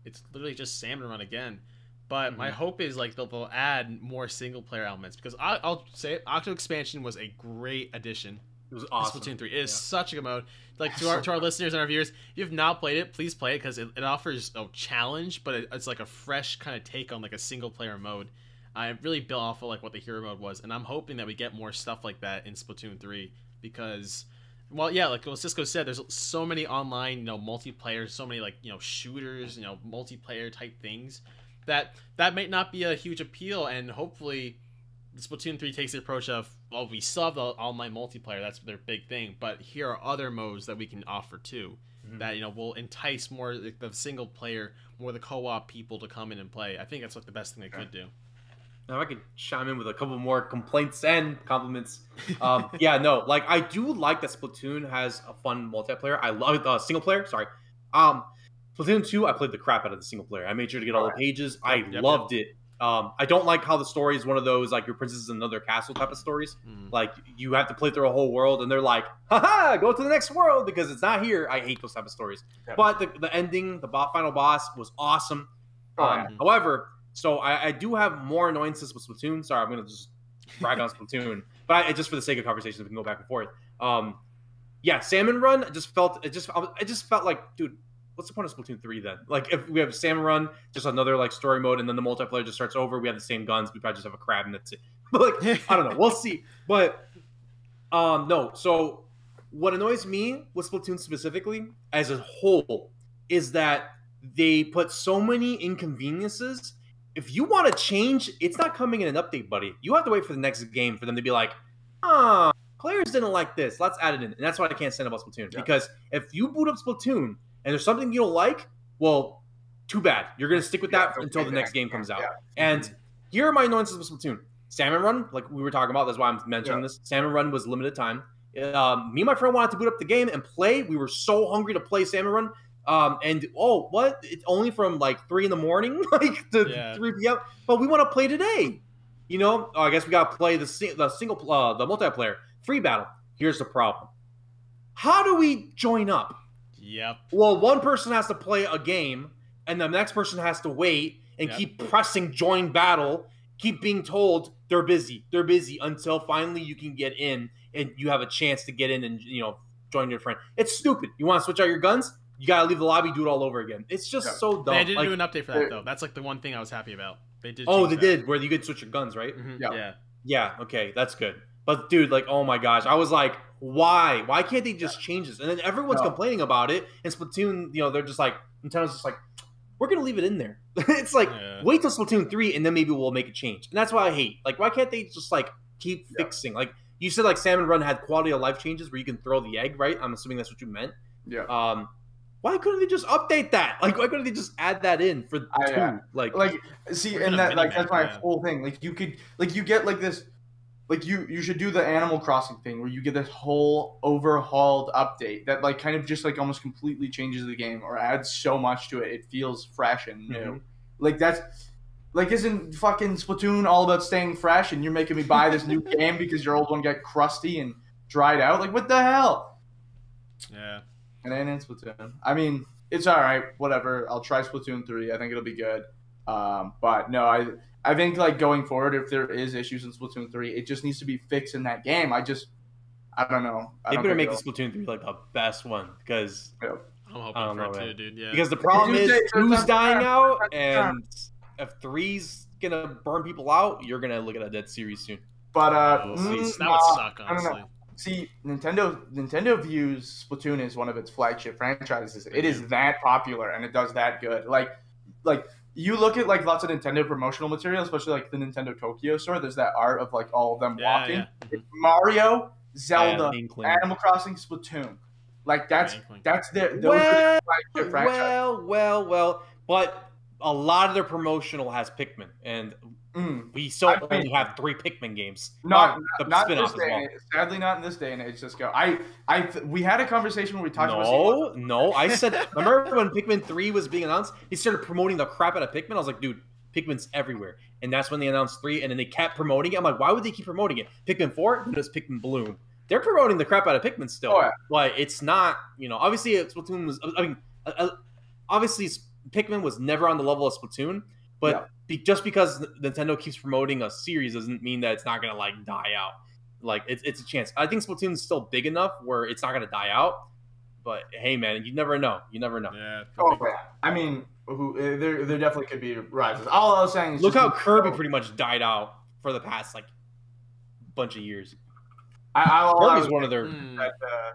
it's literally just Salmon Run again. But my hope is like they'll add more single player elements, because I'll say it, Octo Expansion was a great addition. It was awesome. Splatoon 3 is such a good mode. Like to our listeners and our viewers, if you have not played it, please play it, because it offers a challenge, but it's like a fresh kind of take on like a single player mode. I really built off of like what the hero mode was, and I'm hoping that we get more stuff like that in Splatoon 3, because, well, yeah, like what Cisco said, there's so many online, multiplayer, so many like shooters, multiplayer type things that might not be a huge appeal, and hopefully Splatoon 3 takes the approach of, well, we still have the online multiplayer, that's their big thing, but here are other modes that we can offer too, that will entice more the single player, more the co-op people to come in and play. I think that's like the best thing they could do. Now I could chime in with a couple more complaints and compliments. Yeah, no, like I do like that Splatoon has a fun multiplayer. I love single player. Sorry, Splatoon 2. I played the crap out of the single player. I made sure to get all the pages. I loved it. I don't like how the story is one of those like your princess is another castle type of stories. Like you have to play through a whole world, and they're like, haha, go to the next world because it's not here. I hate those type of stories. But the ending, the final boss was awesome. However. So I do have more annoyances with Splatoon. Sorry, I'm gonna just brag on Splatoon, but just for the sake of conversation, we can go back and forth. Yeah, Salmon Run. It just felt like, dude, what's the point of Splatoon 3 then? Like, if we have Salmon Run, just another like story mode, and then the multiplayer just starts over. We have the same guns. We probably just have a crab, and that's it. But like, I don't know. We'll see. But no. So what annoys me with Splatoon specifically, as a whole, is that they put so many inconveniences. If you want to change, it's not coming in an update, buddy. You have to wait for the next game for them to be like, players didn't like this. Let's add it in. And that's why I can't stand about Splatoon. Because if you boot up Splatoon and there's something you don't like, well, too bad. You're going to stick with that until the next game comes out. And here are my annoyances with Splatoon. Salmon Run, like we were talking about, that's why I'm mentioning this. Salmon Run was limited time. Me and my friend wanted to boot up the game and play. We were so hungry to play Salmon Run. And what? It's only from like 3 in the morning, like to 3 p.m. But we want to play today. I guess we got to play the multiplayer free battle. Here's the problem. How do we join up? Yep. Well, one person has to play a game, and the next person has to wait and keep pressing join battle. Keep being told they're busy until finally you can get in and you have a chance to get in and join your friend. It's stupid. You want to switch out your guns? You gotta leave the lobby, do it all over again. It's just so dumb. They didn't do an update for that though. That's like the one thing I was happy about. They did. Oh, they did, where you could switch your guns, right? Yeah. Okay, that's good. But dude, like, oh my gosh, I was like, why? Why can't they just change this? And then everyone's complaining about it. And Splatoon, they're just like, Nintendo's just like, we're gonna leave it in there. It's like, wait till Splatoon 3, and then maybe we'll make a change. And that's what I hate. Like, why can't they just like keep fixing? Like you said, like Salmon Run had quality of life changes where you can throw the egg, right? I'm assuming that's what you meant. Yeah. Why couldn't they just update that? Like, why couldn't they just add that in for 2? Like, see, and that's my whole thing. Like, you could, like, you get like this, like you should do the Animal Crossing thing where you get this whole overhauled update that like kind of just like almost completely changes the game or adds so much to it. It feels fresh and new. Like that's like, isn't fucking Splatoon all about staying fresh? And you're making me buy this new game because your old one got crusty and dried out. Like, what the hell? Yeah. And then it's Splatoon. I mean, it's all right. Whatever. I'll try Splatoon 3. I think it'll be good. But no, I think like going forward, if there is issues in Splatoon 3, it just needs to be fixed in that game. I don't know. They better make the Splatoon 3 like the best one because I'm hoping I don't for know, it too, man. dude. Yeah. Because the problem is Tuesday, 2's dying out, Thursday. and if 3's gonna burn people out, you're gonna look at a dead series soon. But that would suck, honestly. No. See, Nintendo views Splatoon as one of its flagship franchises. It is that popular and it does that good. Like you look at like lots of Nintendo promotional material, especially like the Nintendo Tokyo store. There's that art of like all of them walking. Yeah. It's Mario, Zelda, Inkling. Animal Crossing, Splatoon. Like that's their flagship franchise. Well. But a lot of their promotional has Pikmin, and we still only have 3 Pikmin games. Not the spin-off this day. as well. Sadly, not in this day and age. Cisco. We had a conversation where we talked about. No. I said, remember when Pikmin 3 was being announced? He started promoting the crap out of Pikmin. I was like, dude, Pikmin's everywhere. And that's when they announced 3, and then they kept promoting it. I'm like, why would they keep promoting it? Pikmin 4, then it was Pikmin Bloom. They're promoting the crap out of Pikmin still. Oh, yeah. But it's not, obviously Splatoon was, obviously Pikmin was never on the level of Splatoon, but just because Nintendo keeps promoting a series doesn't mean that it's not going to, like, die out. Like, it's a chance. I think Splatoon's still big enough where it's not going to die out, but hey, man, you never know. Yeah. I mean, there definitely could be rises. All I was saying is look how Kirby pretty much died out for the past, like, bunch of years. Kirby's one of their.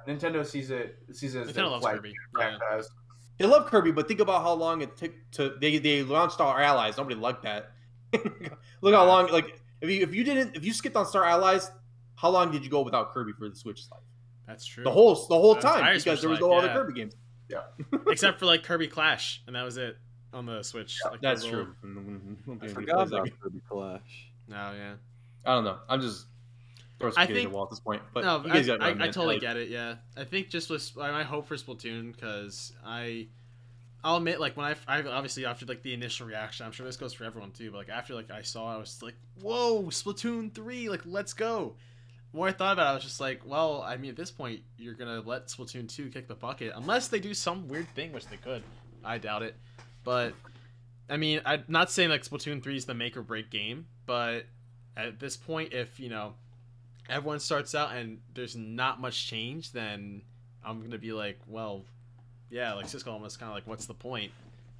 Nintendo sees it as Nintendo loves Kirby. franchise. They love Kirby, but think about how long it took to they launched Star Allies. Nobody liked that. Look how long, like if you skipped on Star Allies, how long did you go without Kirby for the Switch life? That's true. The whole time because there was no other Kirby games. Yeah, except for like Kirby Clash, and that was it on the Switch. Yeah, like, that's true. I forgot about Kirby Clash. No, yeah. I don't know. I'm just throwing some at the wall at this point. But no, you guys I totally get it. Yeah, I think just with my hope for Splatoon, because I'll admit, like, when I obviously after like the initial reaction, I'm sure this goes for everyone too, but like after like I saw, I was like, whoa, Splatoon 3, like, let's go. The more I thought about it, I was just like, well, I mean, at this point, you're gonna let Splatoon 2 kick the bucket unless they do some weird thing, which they could. I doubt it, but I mean, I'm not saying like Splatoon 3 is the make or break game, but at this point, if everyone starts out and there's not much change, then I'm gonna be like, well, yeah, like Cisco almost kind of like, what's the point?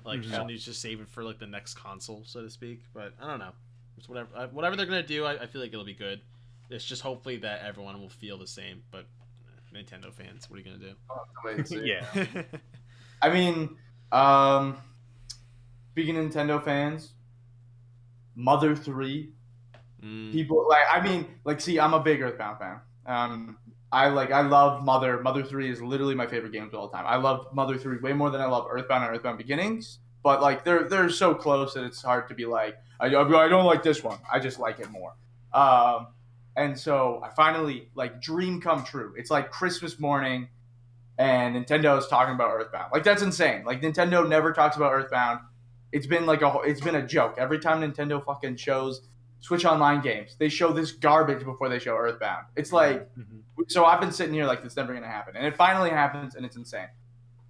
Like, shouldn't you just save it for like the next console, so to speak? But I don't know. It's whatever they're gonna do, I feel like it'll be good. It's just hopefully that everyone will feel the same. But Nintendo fans, what are you gonna do? Wait and see. Yeah. I mean, speaking of Nintendo fans, Mother 3. People see, I'm a big Earthbound fan. I love Mother. Mother 3 is literally my favorite games of all time. I love Mother 3 way more than I love Earthbound and Earthbound Beginnings. But like they're so close that it's hard to be like, I don't like this one. I just like it more. And so I finally, like, dream come true. It's like Christmas morning and Nintendo is talking about Earthbound. Like, that's insane. Like, Nintendo never talks about Earthbound. It's been a joke. Every time Nintendo fucking shows Switch Online games, they show this garbage before they show Earthbound. It's like, so I've been sitting here like, it's never going to happen. And it finally happens, and it's insane.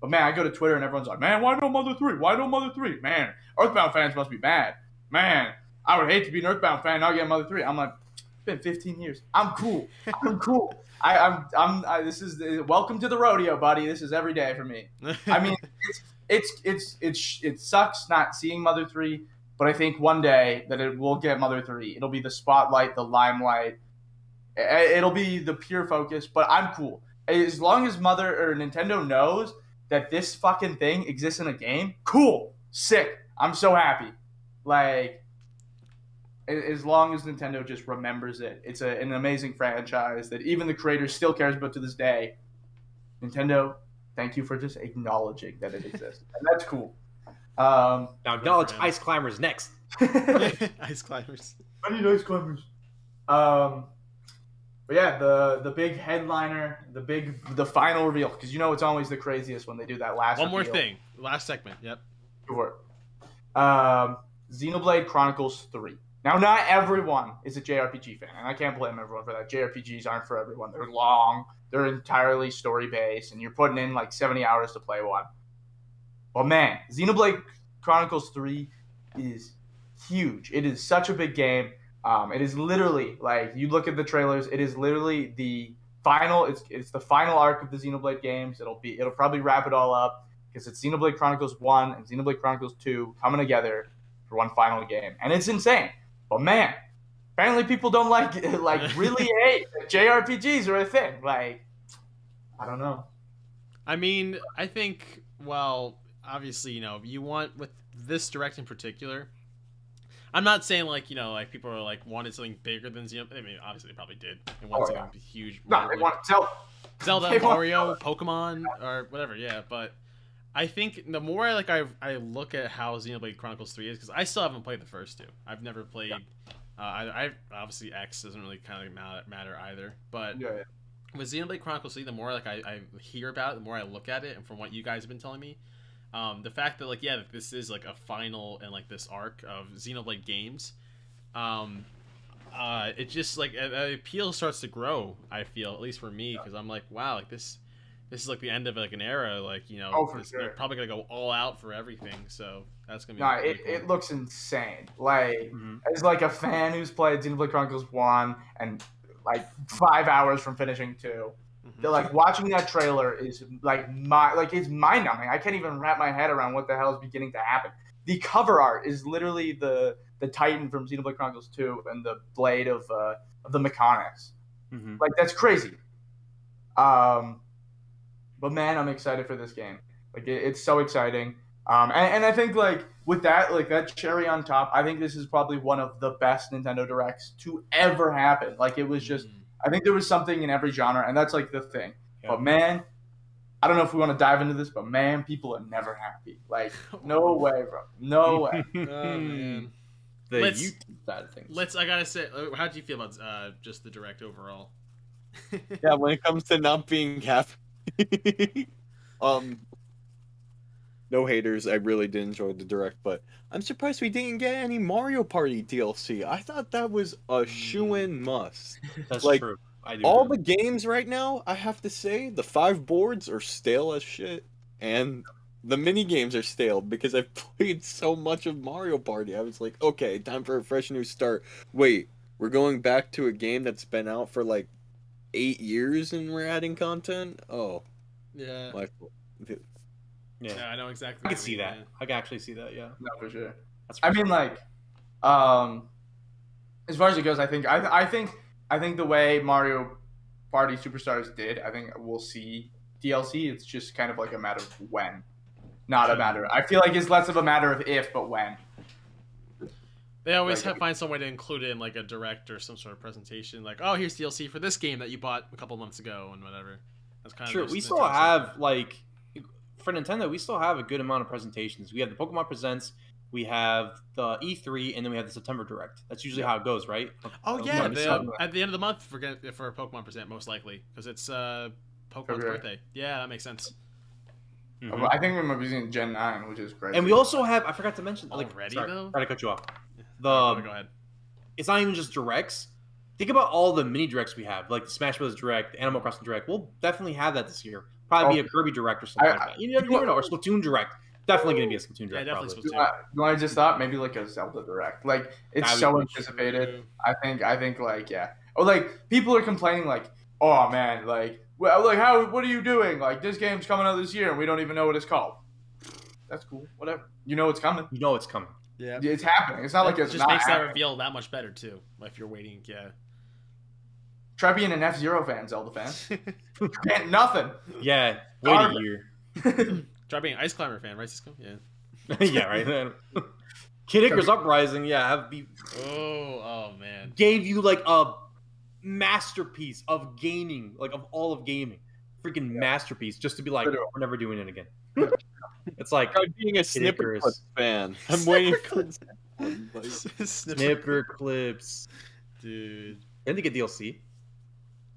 But man, I go to Twitter and everyone's like, man, why no Mother 3? Why no Mother 3? Man, Earthbound fans must be mad. Man, I would hate to be an Earthbound fan and not get Mother 3. I'm like, it's been 15 years. I'm cool. This is welcome to the rodeo, buddy. This is every day for me. I mean, it sucks not seeing Mother 3, but I think one day that it will get Mother 3. It'll be the spotlight, the limelight. It'll be the pure focus, but I'm cool. As long as Nintendo knows that this fucking thing exists in a game, cool, sick. I'm so happy. Like, as long as Nintendo just remembers it. It's an amazing franchise that even the creator still cares about to this day. Nintendo, thank you for just acknowledging that it exists. And that's cool. Now acknowledge Ice Climbers next. Ice Climbers. I need Ice Climbers. But yeah, the big headliner, the final reveal, because it's always the craziest when they do that last. One more thing, last segment. Yep. Go for it. Xenoblade Chronicles 3. Now, not everyone is a JRPG fan, and I can't blame everyone for that. JRPGs aren't for everyone. They're long, they're entirely story-based, and you're putting in like 70 hours to play one. But man, Xenoblade Chronicles 3 is huge. It is such a big game. It is literally, like, you look at the trailers, it is literally the final, it's the final arc of the Xenoblade games. It'll probably wrap it all up. because it's Xenoblade Chronicles 1 and Xenoblade Chronicles 2 coming together for one final game, and it's insane. But man, apparently people don't really hate that JRPGs are a thing. Like, I don't know. I mean, I think, well, obviously, you want, with this Direct in particular, I'm not saying, like, people are, like, wanted something bigger than Xenoblade. I mean, obviously they probably did. They wanted something huge. No, they want Zelda, Mario, Pokemon, or whatever, yeah, but I think the more I look at how Xenoblade Chronicles 3 is, because I still haven't played the first two. I've never played, I obviously X doesn't really kind of matter either, but with Xenoblade Chronicles 3, the more I hear about it, the more I look at it, and from what you guys have been telling me, the fact that that this is like a final and like this arc of Xenoblade games, it just the appeal starts to grow. I feel, at least for me, because I'm like, wow, like this is like the end of like an era. They're probably gonna go all out for everything. So that's gonna be. Cool. It looks insane. Like as like a fan who's played Xenoblade Chronicles 1 and like 5 hours from finishing 2. They're like watching that trailer is it's mind numbing. I can't even wrap my head around what the hell is beginning to happen. The cover art is literally the Titan from Xenoblade Chronicles 2 and the blade of the Mechanics. Like, that's crazy. But man, I'm excited for this game. Like, it's so exciting. And I think with that cherry on top, I think this is probably one of the best Nintendo Directs to ever happen. Like, it was just, I think there was something in every genre, and that's like the thing. Yeah. But man, I don't know if we want to dive into this, but man, people are never happy. Like, no way, bro. No way. Oh, man. The YouTube side of things. I gotta say, how do you feel about just the Direct overall? Yeah, when it comes to not being happy, no haters. I really did enjoy the Direct, but I'm surprised we didn't get any Mario Party DLC. I thought that was a shoo-in must. That's true. All the games right now, I have to say, the 5 boards are stale as shit, and the mini games are stale because I've played so much of Mario Party. I was like, okay, time for a fresh new start. Wait, we're going back to a game that's been out for 8 years and we're adding content? Oh. Yeah. Yeah, I know exactly. I can see that. I can actually see that, yeah. No, for sure. I mean, as far as it goes, I think the way Mario Party Superstars did, I think we'll see DLC. It's just kind of like a matter of when, not a matter. I feel like it's less of a matter of if, but when. They always find some way to include it in a Direct or some sort of presentation, like, oh, here's DLC for this game that you bought a couple months ago and whatever. That's kind of true. We still have for Nintendo, we still have a good amount of presentations. We have the Pokemon Presents, we have the E3, and then we have the September Direct. That's usually how it goes, right? Oh yeah, at the end of the month for a Pokemon Present, most likely, because it's Pokemon's birthday. Yeah, that makes sense. I think we might be using Gen 9, which is great. And we also have, I forgot to mention, though? Sorry to cut you off. Go ahead. It's not even just Directs. Think about all the mini Directs we have, like the Smash Bros. Direct, the Animal Crossing Direct. We'll definitely have that this year. Probably be a Kirby Direct or something like that. You never know. Or Splatoon Direct. Definitely going to be a Splatoon Direct. Yeah, definitely probably. Splatoon. You want to just thought maybe a Zelda Direct? It's so anticipated. I think yeah. Or people are complaining oh man, what are you doing? This game's coming out this year and we don't even know what it's called. That's cool. Whatever. You know it's coming. You know it's coming. Yeah. It's happening. It's not it's just not makes happening. that reveal that much better too. If you're waiting, yeah. Try being an F-Zero fan, Zelda fan. Can't nothing. Yeah, wait a year. Try being an Ice Climber fan, right, Cisco? Yeah. Yeah, right. Kid Icarus Uprising, yeah, Oh man. Gave you a masterpiece of gaming, of all of gaming. Freaking masterpiece, just to be we're never doing it again. It's like being a Snipper Clips fan. I'm waiting for Snipper Clips. Dude. And they get DLC.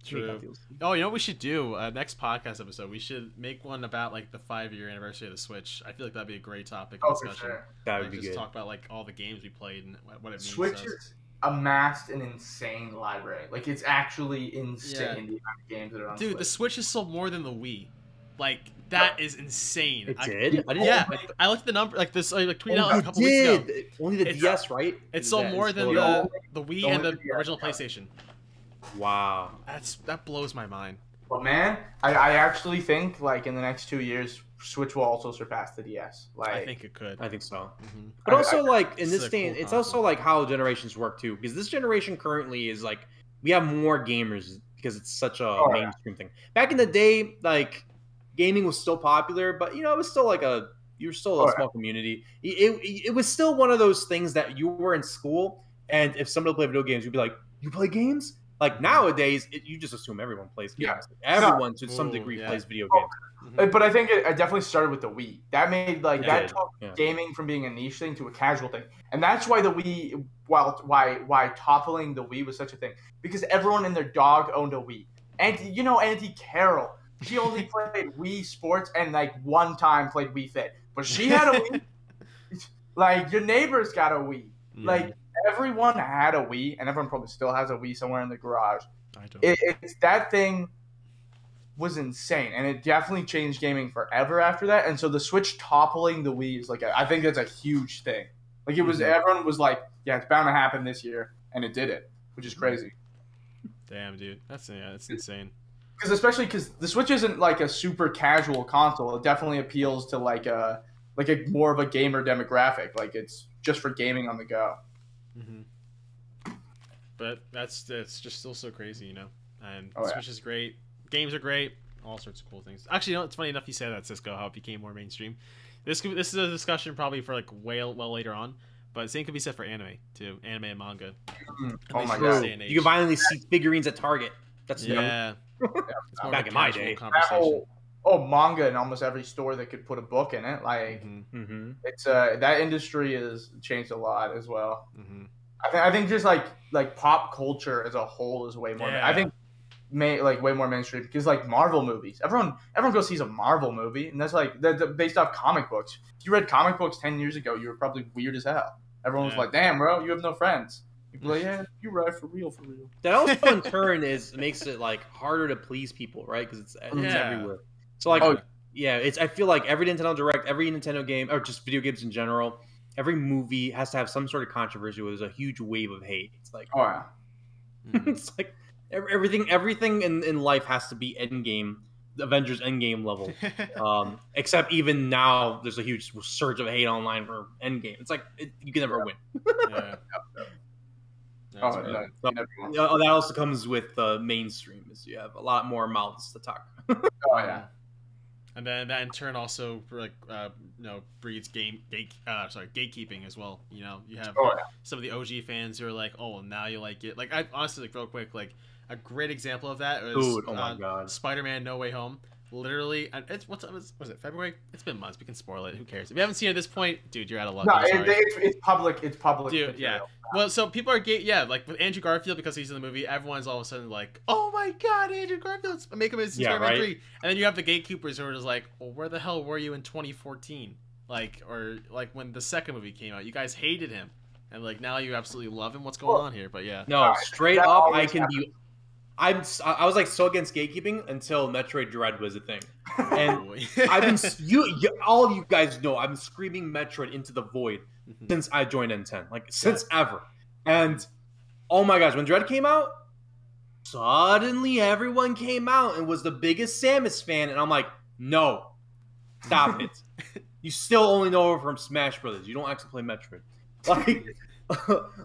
True. Oh, you know what we should do? Next podcast episode, we should make one about the 5-year anniversary of the Switch. I feel like that'd be a great topic of discussion. For sure. That would be just good. Talk about all the games we played and what it means. Switch is amassed an insane library. It's actually insane the amount of games that are on Switch. Dude, the Switch is sold more than the Wii. That is insane. It did? I didn't I looked at the number this tweeted out a couple weeks ago. Only the DS, right? It sold more than the Wii and the original PlayStation. Wow. That blows my mind. But man, I actually think in the next 2 years, Switch will also surpass the DS. Like, I think it could. I think so. Mm-hmm. But also, like, in this a day, cool it's console. also like how generations work too. Because this generation currently is like we have more gamers because it's such a mainstream thing. Back in the day, like gaming was still popular, but you know, it was still like you were still a small community. It was still one of those things that you were in school, and if somebody played video games, you'd be like, "You play games?" Like nowadays, you just assume everyone plays games. Yeah. Everyone to some degree plays video games. But I think it definitely started with the Wii. That made that took gaming from being a niche thing to a casual thing, and that's why the Wii, why toppling the Wii was such a thing, because everyone and their dog owned a Wii. And you know, Auntie Carol, she only played Wii Sports and like one time played Wii Fit, but she had a Wii. Like your neighbors got a Wii. Like everyone had a Wii, and everyone probably still has a Wii somewhere in the garage. I don't. It's that thing was insane, and it definitely changed gaming forever after that. And so the Switch toppling the Wii is like I think that's a huge thing. Like it was, everyone was like, yeah, it's bound to happen this year, and it did it, which is crazy. Damn, dude, that's insane. Because especially because the Switch isn't like a super casual console. It definitely appeals to like a more of a gamer demographic. Like it's just for gaming on the go. But it's just still so crazy, you know. And Switch is great. Games are great. All sorts of cool things. Actually, you know, it's funny enough you say that, Cisco, how it became more mainstream. This is a discussion probably for like well later on. But the same could be said for anime too, anime and manga. Oh my god! You can finally see figurines at Target. That's back in my day. Manga in almost every store that could put a book in it. Like it's that industry has changed a lot as well. I think just like pop culture as a whole is way more. I think way more mainstream because like Marvel movies. Everyone goes sees a Marvel movie, and that's like that's based off comic books. If you read comic books 10 years ago, you were probably weird as hell. Everyone was like, "Damn, bro, you have no friends." People like, "Yeah, you're right, for real." That also in turn makes it like harder to please people, right? Because it's everywhere. So like, I feel like every Nintendo Direct, every Nintendo game, or just video games in general, every movie has to have some sort of controversy where there's a huge wave of hate. It's like, it's like everything in life has to be Endgame, the Avengers Endgame level. Except even now, there's a huge surge of hate online for Endgame. It's like you can never win. That also comes with mainstream, is you have a lot more mouths to talk. And then that in turn also breeds gatekeeping as well. You know, you have some of the OG fans who are like, "Oh, now you like it." Like I honestly, like real quick, like a great example of that was Spider-Man: No Way Home. Literally, was it February? It's been months. We can spoil it. Who cares? If you haven't seen it at this point, dude, you're out of luck. No, it's public. It's public. Dude, yeah. Well, so people are like with Andrew Garfield because he's in the movie. Everyone's all of a sudden like, "Oh my God, Andrew Garfield's make him Spider-Man 3." And then you have the gatekeepers who are just like, "Well, where the hell were you in 2014? Like, or like when the second movie came out, you guys hated him, and like now you absolutely love him. What's going on here?" But yeah, no, straight up, I was like so against gatekeeping until Metroid Dread was a thing, and I've been all of you guys know I've been screaming Metroid into the void since I joined N10, like since ever. And oh my gosh, when Dread came out, suddenly everyone came out and was the biggest Samus fan, and I'm like, no, stop it. You still only know her from Smash Brothers. You don't actually play Metroid.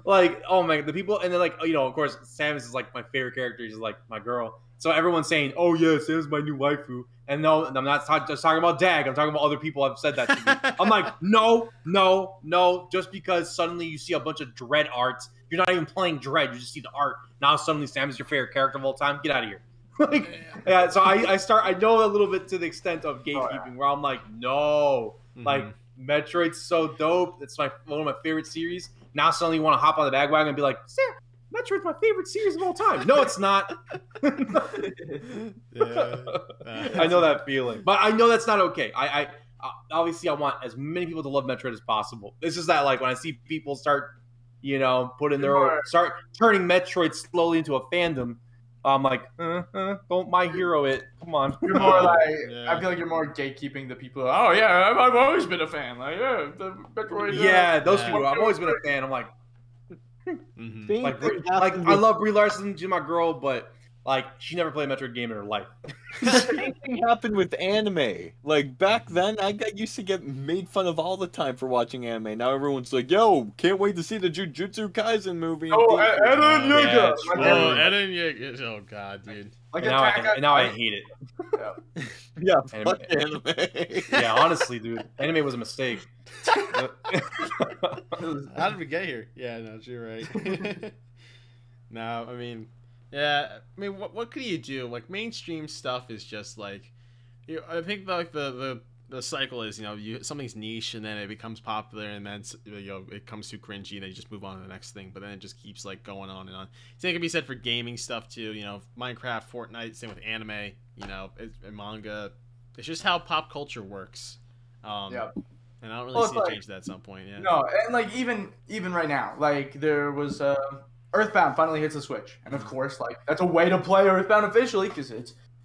Like, oh my, the people, and then like, you know, of course, Samus is like my favorite character. She's like my girl. So everyone's saying, oh yeah, Samus is my new waifu. And no, I'm not just talking about Dag. I'm talking about other people have said that to me. I'm like, no. Just because suddenly you see a bunch of Dread art, you're not even playing Dread. You just see the art. Now suddenly Samus is your favorite character of all time. Get out of here. So I know a little bit to the extent of gatekeeping where I'm like, no, like Metroid's so dope. It's one of my favorite series. Now suddenly you want to hop on the bandwagon and be like, Metroid's my favorite series of all time. No, it's not. I know that feeling, but I know that's not okay. I obviously I want as many people to love Metroid as possible. It's just that like when I see people start, you know, start turning Metroid slowly into a fandom, I'm like, don't My Hero it. Come on. You're more like, I feel like you're more gatekeeping the people. Oh yeah, I've always been a fan. Like the Metroid. Yeah, those people. I've always been a fan. I'm like, like I love Brie Larson. She's my girl, but like she never played a Metroid game in her life. The same thing happened with anime. Like back then, I got used to get made fun of all the time for watching anime. Now everyone's like, "Yo, can't wait to see the Jujutsu Kaisen movie." Oh, Eren Yeager. Oh, Eren Yeager. Oh god, dude. Like now I hate it. Yeah, Anime. fuck anime. Yeah, honestly, dude, anime was a mistake. How did we get here? Yeah, no, you're right. No, I mean, yeah, I mean, what could you do? Like mainstream stuff is just like, I think like the cycle is, something's niche and then it becomes popular and then it comes too cringy and then you just move on to the next thing. But then it just keeps like going on and on. Same can be said for gaming stuff too. Minecraft, Fortnite, same with anime. And manga. It's just how pop culture works. Yeah. And I don't really see a change to that at some point. Yeah. No, and like even right now, like there was Earthbound finally hits the Switch, and of course, like that's a way to play Earthbound officially because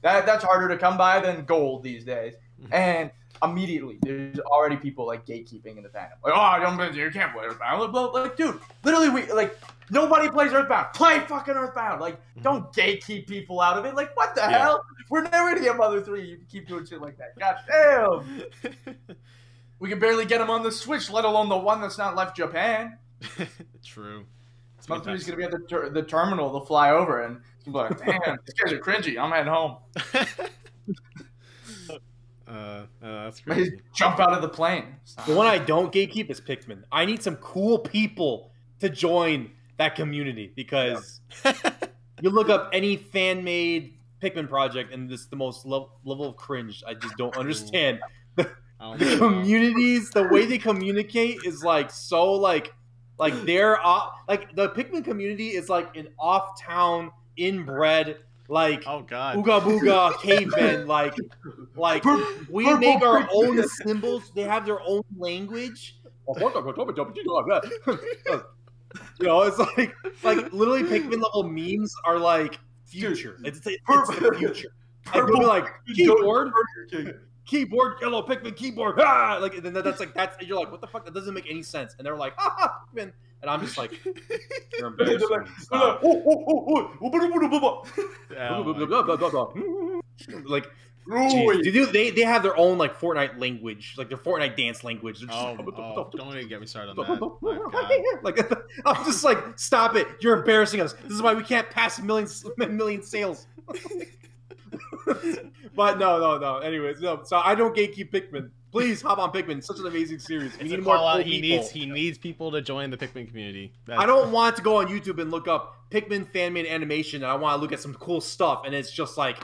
that's harder to come by than gold these days. And immediately, there's already people like gatekeeping in the fandom, like, you can't play Earthbound. Like, dude, literally, nobody plays Earthbound. Play fucking Earthbound. Like, don't gatekeep people out of it. Like, what the hell? We're never gonna get Mother 3. You keep doing shit like that. God damn. We can barely get them on the Switch, let alone the one that's not left Japan. True. Mother 3 is going to be at the terminal. They'll fly over, and you'll be like, damn, these guys are cringy. I'm heading home. That's crazy. Jump out of the plane. The one I don't gatekeep is Pikmin. I need some cool people to join that community because you look up any fan-made Pikmin project, and this is the most level of cringe. I just don't understand. The communities, the way they communicate is like so like they're like the Pikmin community is like an off-town inbred like oh god ooga booga cavemen like we make our own symbols. They have their own language. It's like literally Pikmin level memes are like future. It's the future. Like, they'll be like keyboard, yellow Pikmin keyboard, like and then that's you're like, what the fuck? That doesn't make any sense. And they're like, Pikmin, and I'm just like, you're embarrassing. Like, geez, they have their own like Fortnite language, like their Fortnite dance language. Don't even get me started on that. Like, I'm just like, stop it! You're embarrassing us. This is why we can't pass a million sales. But no. Anyways, no. So I don't gatekeep Pikmin. Please hop on Pikmin. It's such an amazing series. We need more cool people. He needs people to join the Pikmin community. I don't want to go on YouTube and look up Pikmin fan-made animation, and I want to look at some cool stuff, and it's just like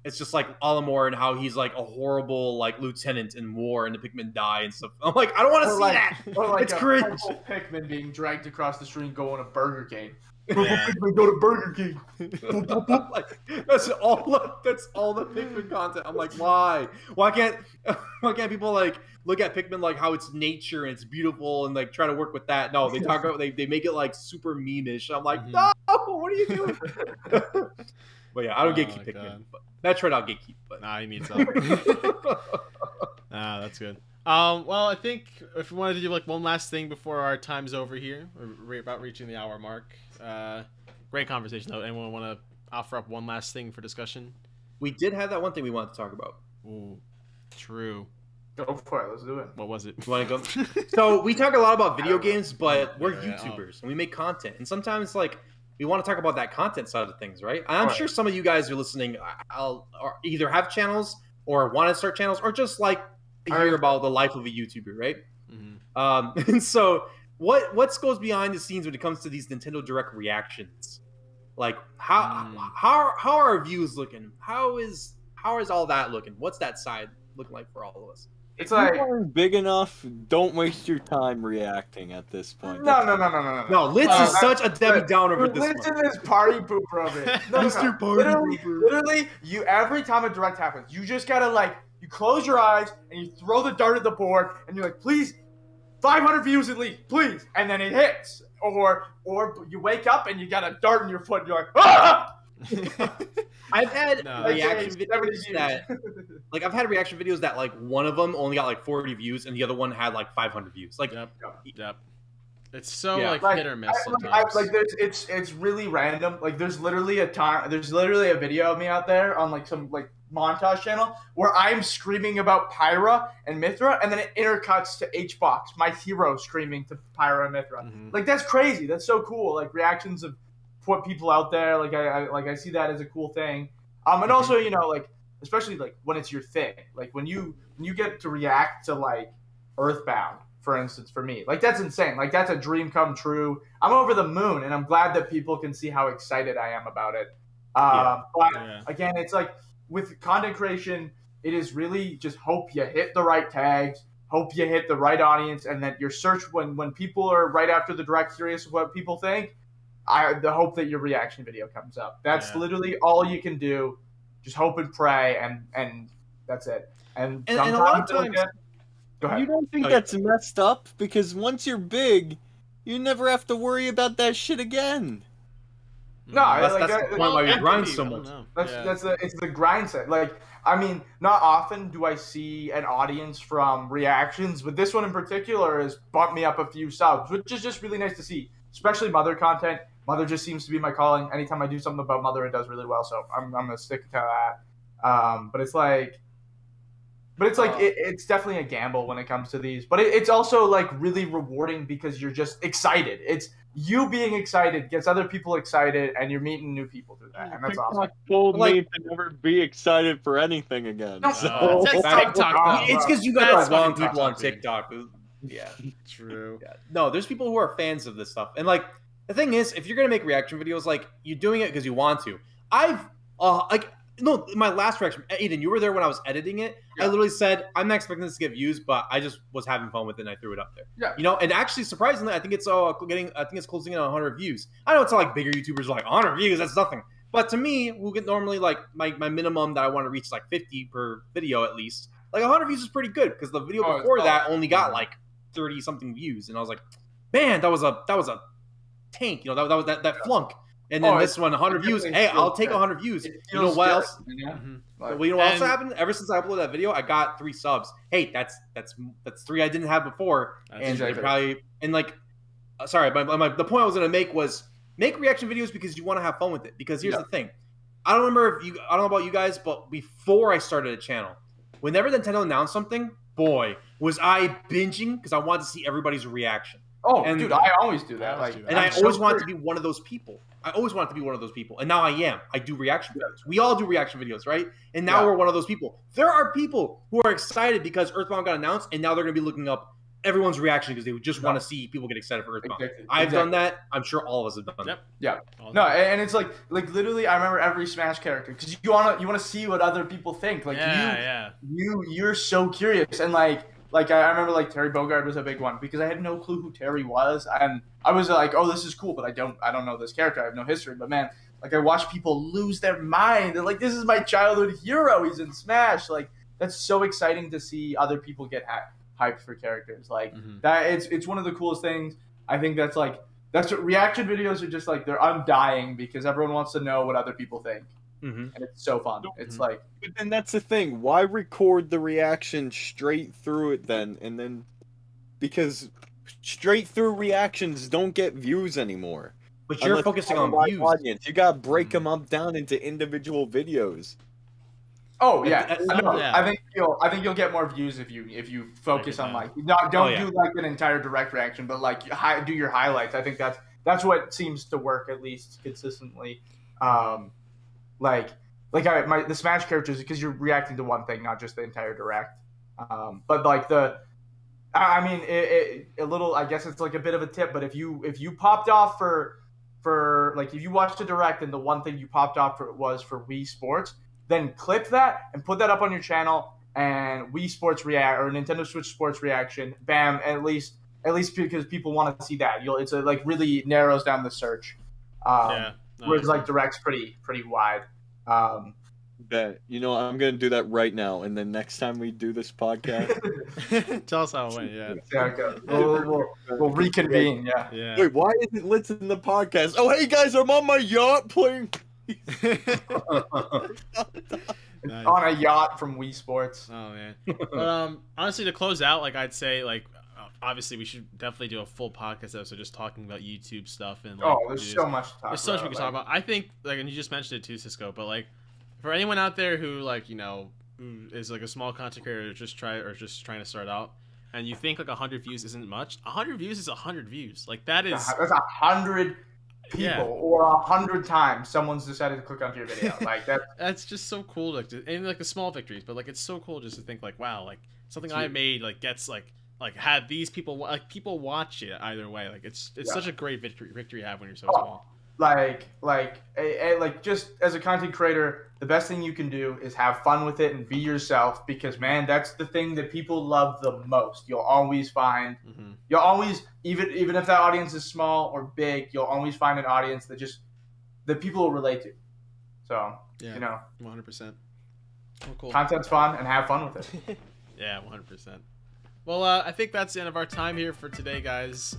Olimar and how he's like a horrible like lieutenant in war, and the Pikmin die and stuff. I'm like, I don't want to see that. Or like it's cringe. Pikmin being dragged across the street going to Burger King. Yeah. Go to Burger King. Like, that's all the Pikmin content. I'm like, why can't people like look at Pikmin like how it's nature and it's beautiful and like try to work with that? No, they talk about they make it like super meme-ish. I'm like, no, what are you doing? But yeah, I don't gatekeep Pikmin. But that's right, I'll gatekeep. But nah, you need some. That's good. Well, I think if we wanted to do like one last thing before our time's over here, we're about reaching the hour mark. Great conversation though. Anyone want to offer up one last thing for discussion? We did have that one thing we wanted to talk about. Ooh, true. Go for it. Let's do it. What was it? You want to go? So we talk a lot about video games, but we're YouTubers and we make content, and sometimes like we want to talk about that content side of things, right? And I'm sure some of you guys are listening. Or either have channels or want to start channels, or just like hear about the life of a YouTuber, right? Mm-hmm. And so what goes behind the scenes when it comes to these Nintendo Direct reactions? Like how are our views looking? How is all that looking? What's that side looking like for all of us? It's like, you aren't big enough. Don't waste your time reacting at this point. No. No, Litz is such a Debbie Downer for this one. Litz is party pooper of it. Mr. Party Pooper. Literally, every time a direct happens, you just gotta like, you close your eyes and you throw the dart at the board and you're like, please, 500 views at least, please. And then it hits. Or you wake up and you got a dart in your foot and you're like, ah! I've had reaction videos that, like, I've had reaction videos that, like, one of them only got, like, 40 views and the other one had, like, 500 views. Like, yep. It's so, like hit or miss sometimes. It's really random. Like, there's literally a video of me out there on, like, some, like, montage channel where I'm screaming about Pyra and Mithra, and then it intercuts to HBox, my hero, screaming to Pyra and Mithra. Like, that's crazy. That's so cool. Like, reactions of put people out there. Like, I see that as a cool thing. And also, you know, like, especially like when it's your thing, like when you get to react to like Earthbound, for instance, for me, like, that's insane. Like, that's a dream come true. I'm over the moon, and I'm glad that people can see how excited I am about it. But again, it's like with content creation, it is really just hope you hit the right tags, hope you hit the right audience, and that your search, when people are right after the direct curious of what people think, the hope that your reaction video comes up. That's literally all you can do. Just hope and pray, and that's it. And a lot of times, go ahead. You don't think that's messed up? Because once you're big, you never have to worry about that shit again. No, that's like, the point why we grind so much. It's the grind set. Like, I mean, not often do I see an audience from reactions, but this one in particular has bumped me up a few subs, which is just really nice to see, especially Mother content. Mother just seems to be my calling. Anytime I do something about Mother, it does really well, so I'm gonna stick to that. But it's like it's definitely a gamble when it comes to these, but it's also like really rewarding because you're just excited. It's you being excited gets other people excited, and you're meeting new people through that, and that's awesome. Told me to never be excited for anything again. No, So. it's TikTok. It's because you got the wrong people on TikTok. Yeah, true. Yeah. No, there's people who are fans of this stuff, and like the thing is, if you're gonna make reaction videos, like you're doing it because you want to. No, my last reaction, Aiden, you were there when I was editing it. Yeah. I literally said, I'm not expecting this to get views, but I just was having fun with it and I threw it up there. Yeah. You know, and actually, surprisingly, I think it's closing in on 100 views. I know it's not like bigger YouTubers are like 100 views, that's nothing. But to me, we'll get normally like my minimum that I want to reach is like 50 per video at least. Like 100 views is pretty good because the video before that only got like 30 something views, and I was like, man, that was a tank. You know, that was that flunk. And then this one, 100 views. Hey, I'll take 100 views. You know what else? Yeah. Well, you know what else happened? Ever since I uploaded that video, I got 3 subs. Hey, that's 3 I didn't have before. That's and exactly. probably sorry, the point I was gonna make was make reaction videos because you want to have fun with it. Because here's the thing, I don't know about you guys, but before I started a channel, whenever Nintendo announced something, boy, was I binging because I wanted to see everybody's reaction. Oh, dude, I always do that. I always wanted to be one of those people. And now I am. I do reaction videos. We all do reaction videos, right? And now we're one of those people. There are people who are excited because Earthbound got announced, and now they're going to be looking up everyone's reaction because they just want to see people get excited for Earthbound. Exactly. I've done that. I'm sure all of us have done that. Yeah. No, and it's like literally, I remember every Smash character because you wanna see what other people think. Like you're so curious, and like I remember like Terry Bogard was a big one because I had no clue who Terry was, and I was like, oh, this is cool, but I don't know this character. I have no history. But man, like I watch people lose their mind. They're like, this is my childhood hero. He's in Smash. Like that's so exciting to see other people get hyped for characters. Like that. It's one of the coolest things. I think that's what reaction videos are just like. They're undying because everyone wants to know what other people think. And it's so fun. It's like, but then that's the thing. Why record the reaction straight through it then? And then, because straight through reactions don't get views anymore. But you're focusing on views. Audience. You gotta break them up down into individual videos. Oh yeah, I think you'll get more views if you focus on like don't do like an entire direct reaction, but like do your highlights. I think that's what seems to work at least consistently. The Smash characters, because you're reacting to one thing, not just the entire direct. But like a little, I guess it's like a bit of a tip, but if you popped off for like, if you watched a direct and the one thing you popped off was for Wii Sports, then clip that and put that up on your channel, and Wii Sports react or Nintendo Switch Sports reaction, bam, at least because people want to see that. It's like really narrows down the search. Whereas like direct's pretty wide. Bet. I'm gonna do that right now, and then next time we do this podcast, tell us how it went. Yeah. Okay. We'll reconvene. Yeah. Wait, why isn't Litz in the podcast? Oh, hey guys, I'm on my yacht playing. Nice. On a yacht from Wii Sports. Oh man. But honestly, to close out, like I'd say, like obviously we should definitely do a full podcast episode just talking about YouTube stuff and like, there's so much to talk about. There's so much we can talk about. I think, like, and you just mentioned it too, Cisco, but like For anyone out there who like who is like a small content creator, just trying to start out, and you think like 100 views isn't much, 100 views is 100 views. Like that's 100 people or 100 times someone's decided to click onto your video. Like that's just so cool. Like and like the small victories, but like it's so cool just to think like wow, like something I made like gets like had these people like people watch it either way. Like it's such a great victory to have when you're so small. Like just as a content creator, the best thing you can do is have fun with it and be yourself, because man, that's the thing that people love the most. You'll always find you'll always even if that audience is small or big, you'll always find an audience that people will relate to. So 100%. Oh, cool. Content's fun and have fun with it. Yeah, 100%. Well, I think that's the end of our time here for today, guys.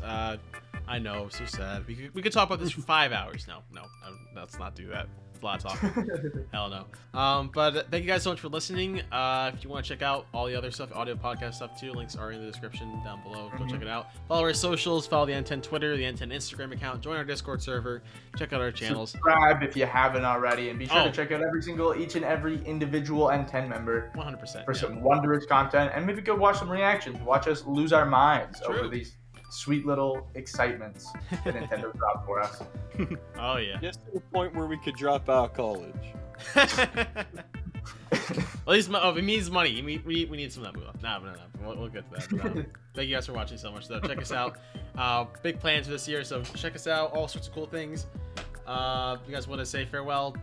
I know, so sad. We could talk about this for 5 hours. No, let's not do that. It's a lot of talking. Hell no. But thank you guys so much for listening. If you want to check out all the other stuff, audio podcast stuff too, links are in the description down below. Go check it out. Follow our socials. Follow the N10 Twitter, the N10 Instagram account. Join our Discord server. Check out our channels. Subscribe if you haven't already, and be sure to check out each and every individual N10 member 100% for some wondrous content, and maybe go watch some reactions. Watch us lose our minds over these sweet little excitements that Nintendo dropped for us. Oh yeah. Just to the point where we could drop out of college. At least it means money. We need some of that move. No. We'll get to that. But, thank you guys for watching so much though. Check us out. Big plans for this year, so check us out. All sorts of cool things. You guys want to say farewell?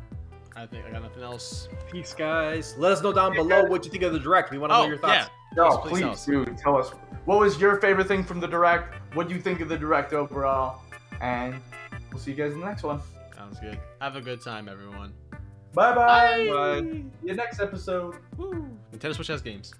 I think I got nothing else. Peace, guys. Let us know down below what you think of the Direct. We want to know your thoughts. Please, dude, tell us. What was your favorite thing from the Direct? What do you think of the Direct overall? And we'll see you guys in the next one. Sounds good. Have a good time, everyone. Bye-bye. Bye. See you next episode. Woo. Nintendo Switch has games.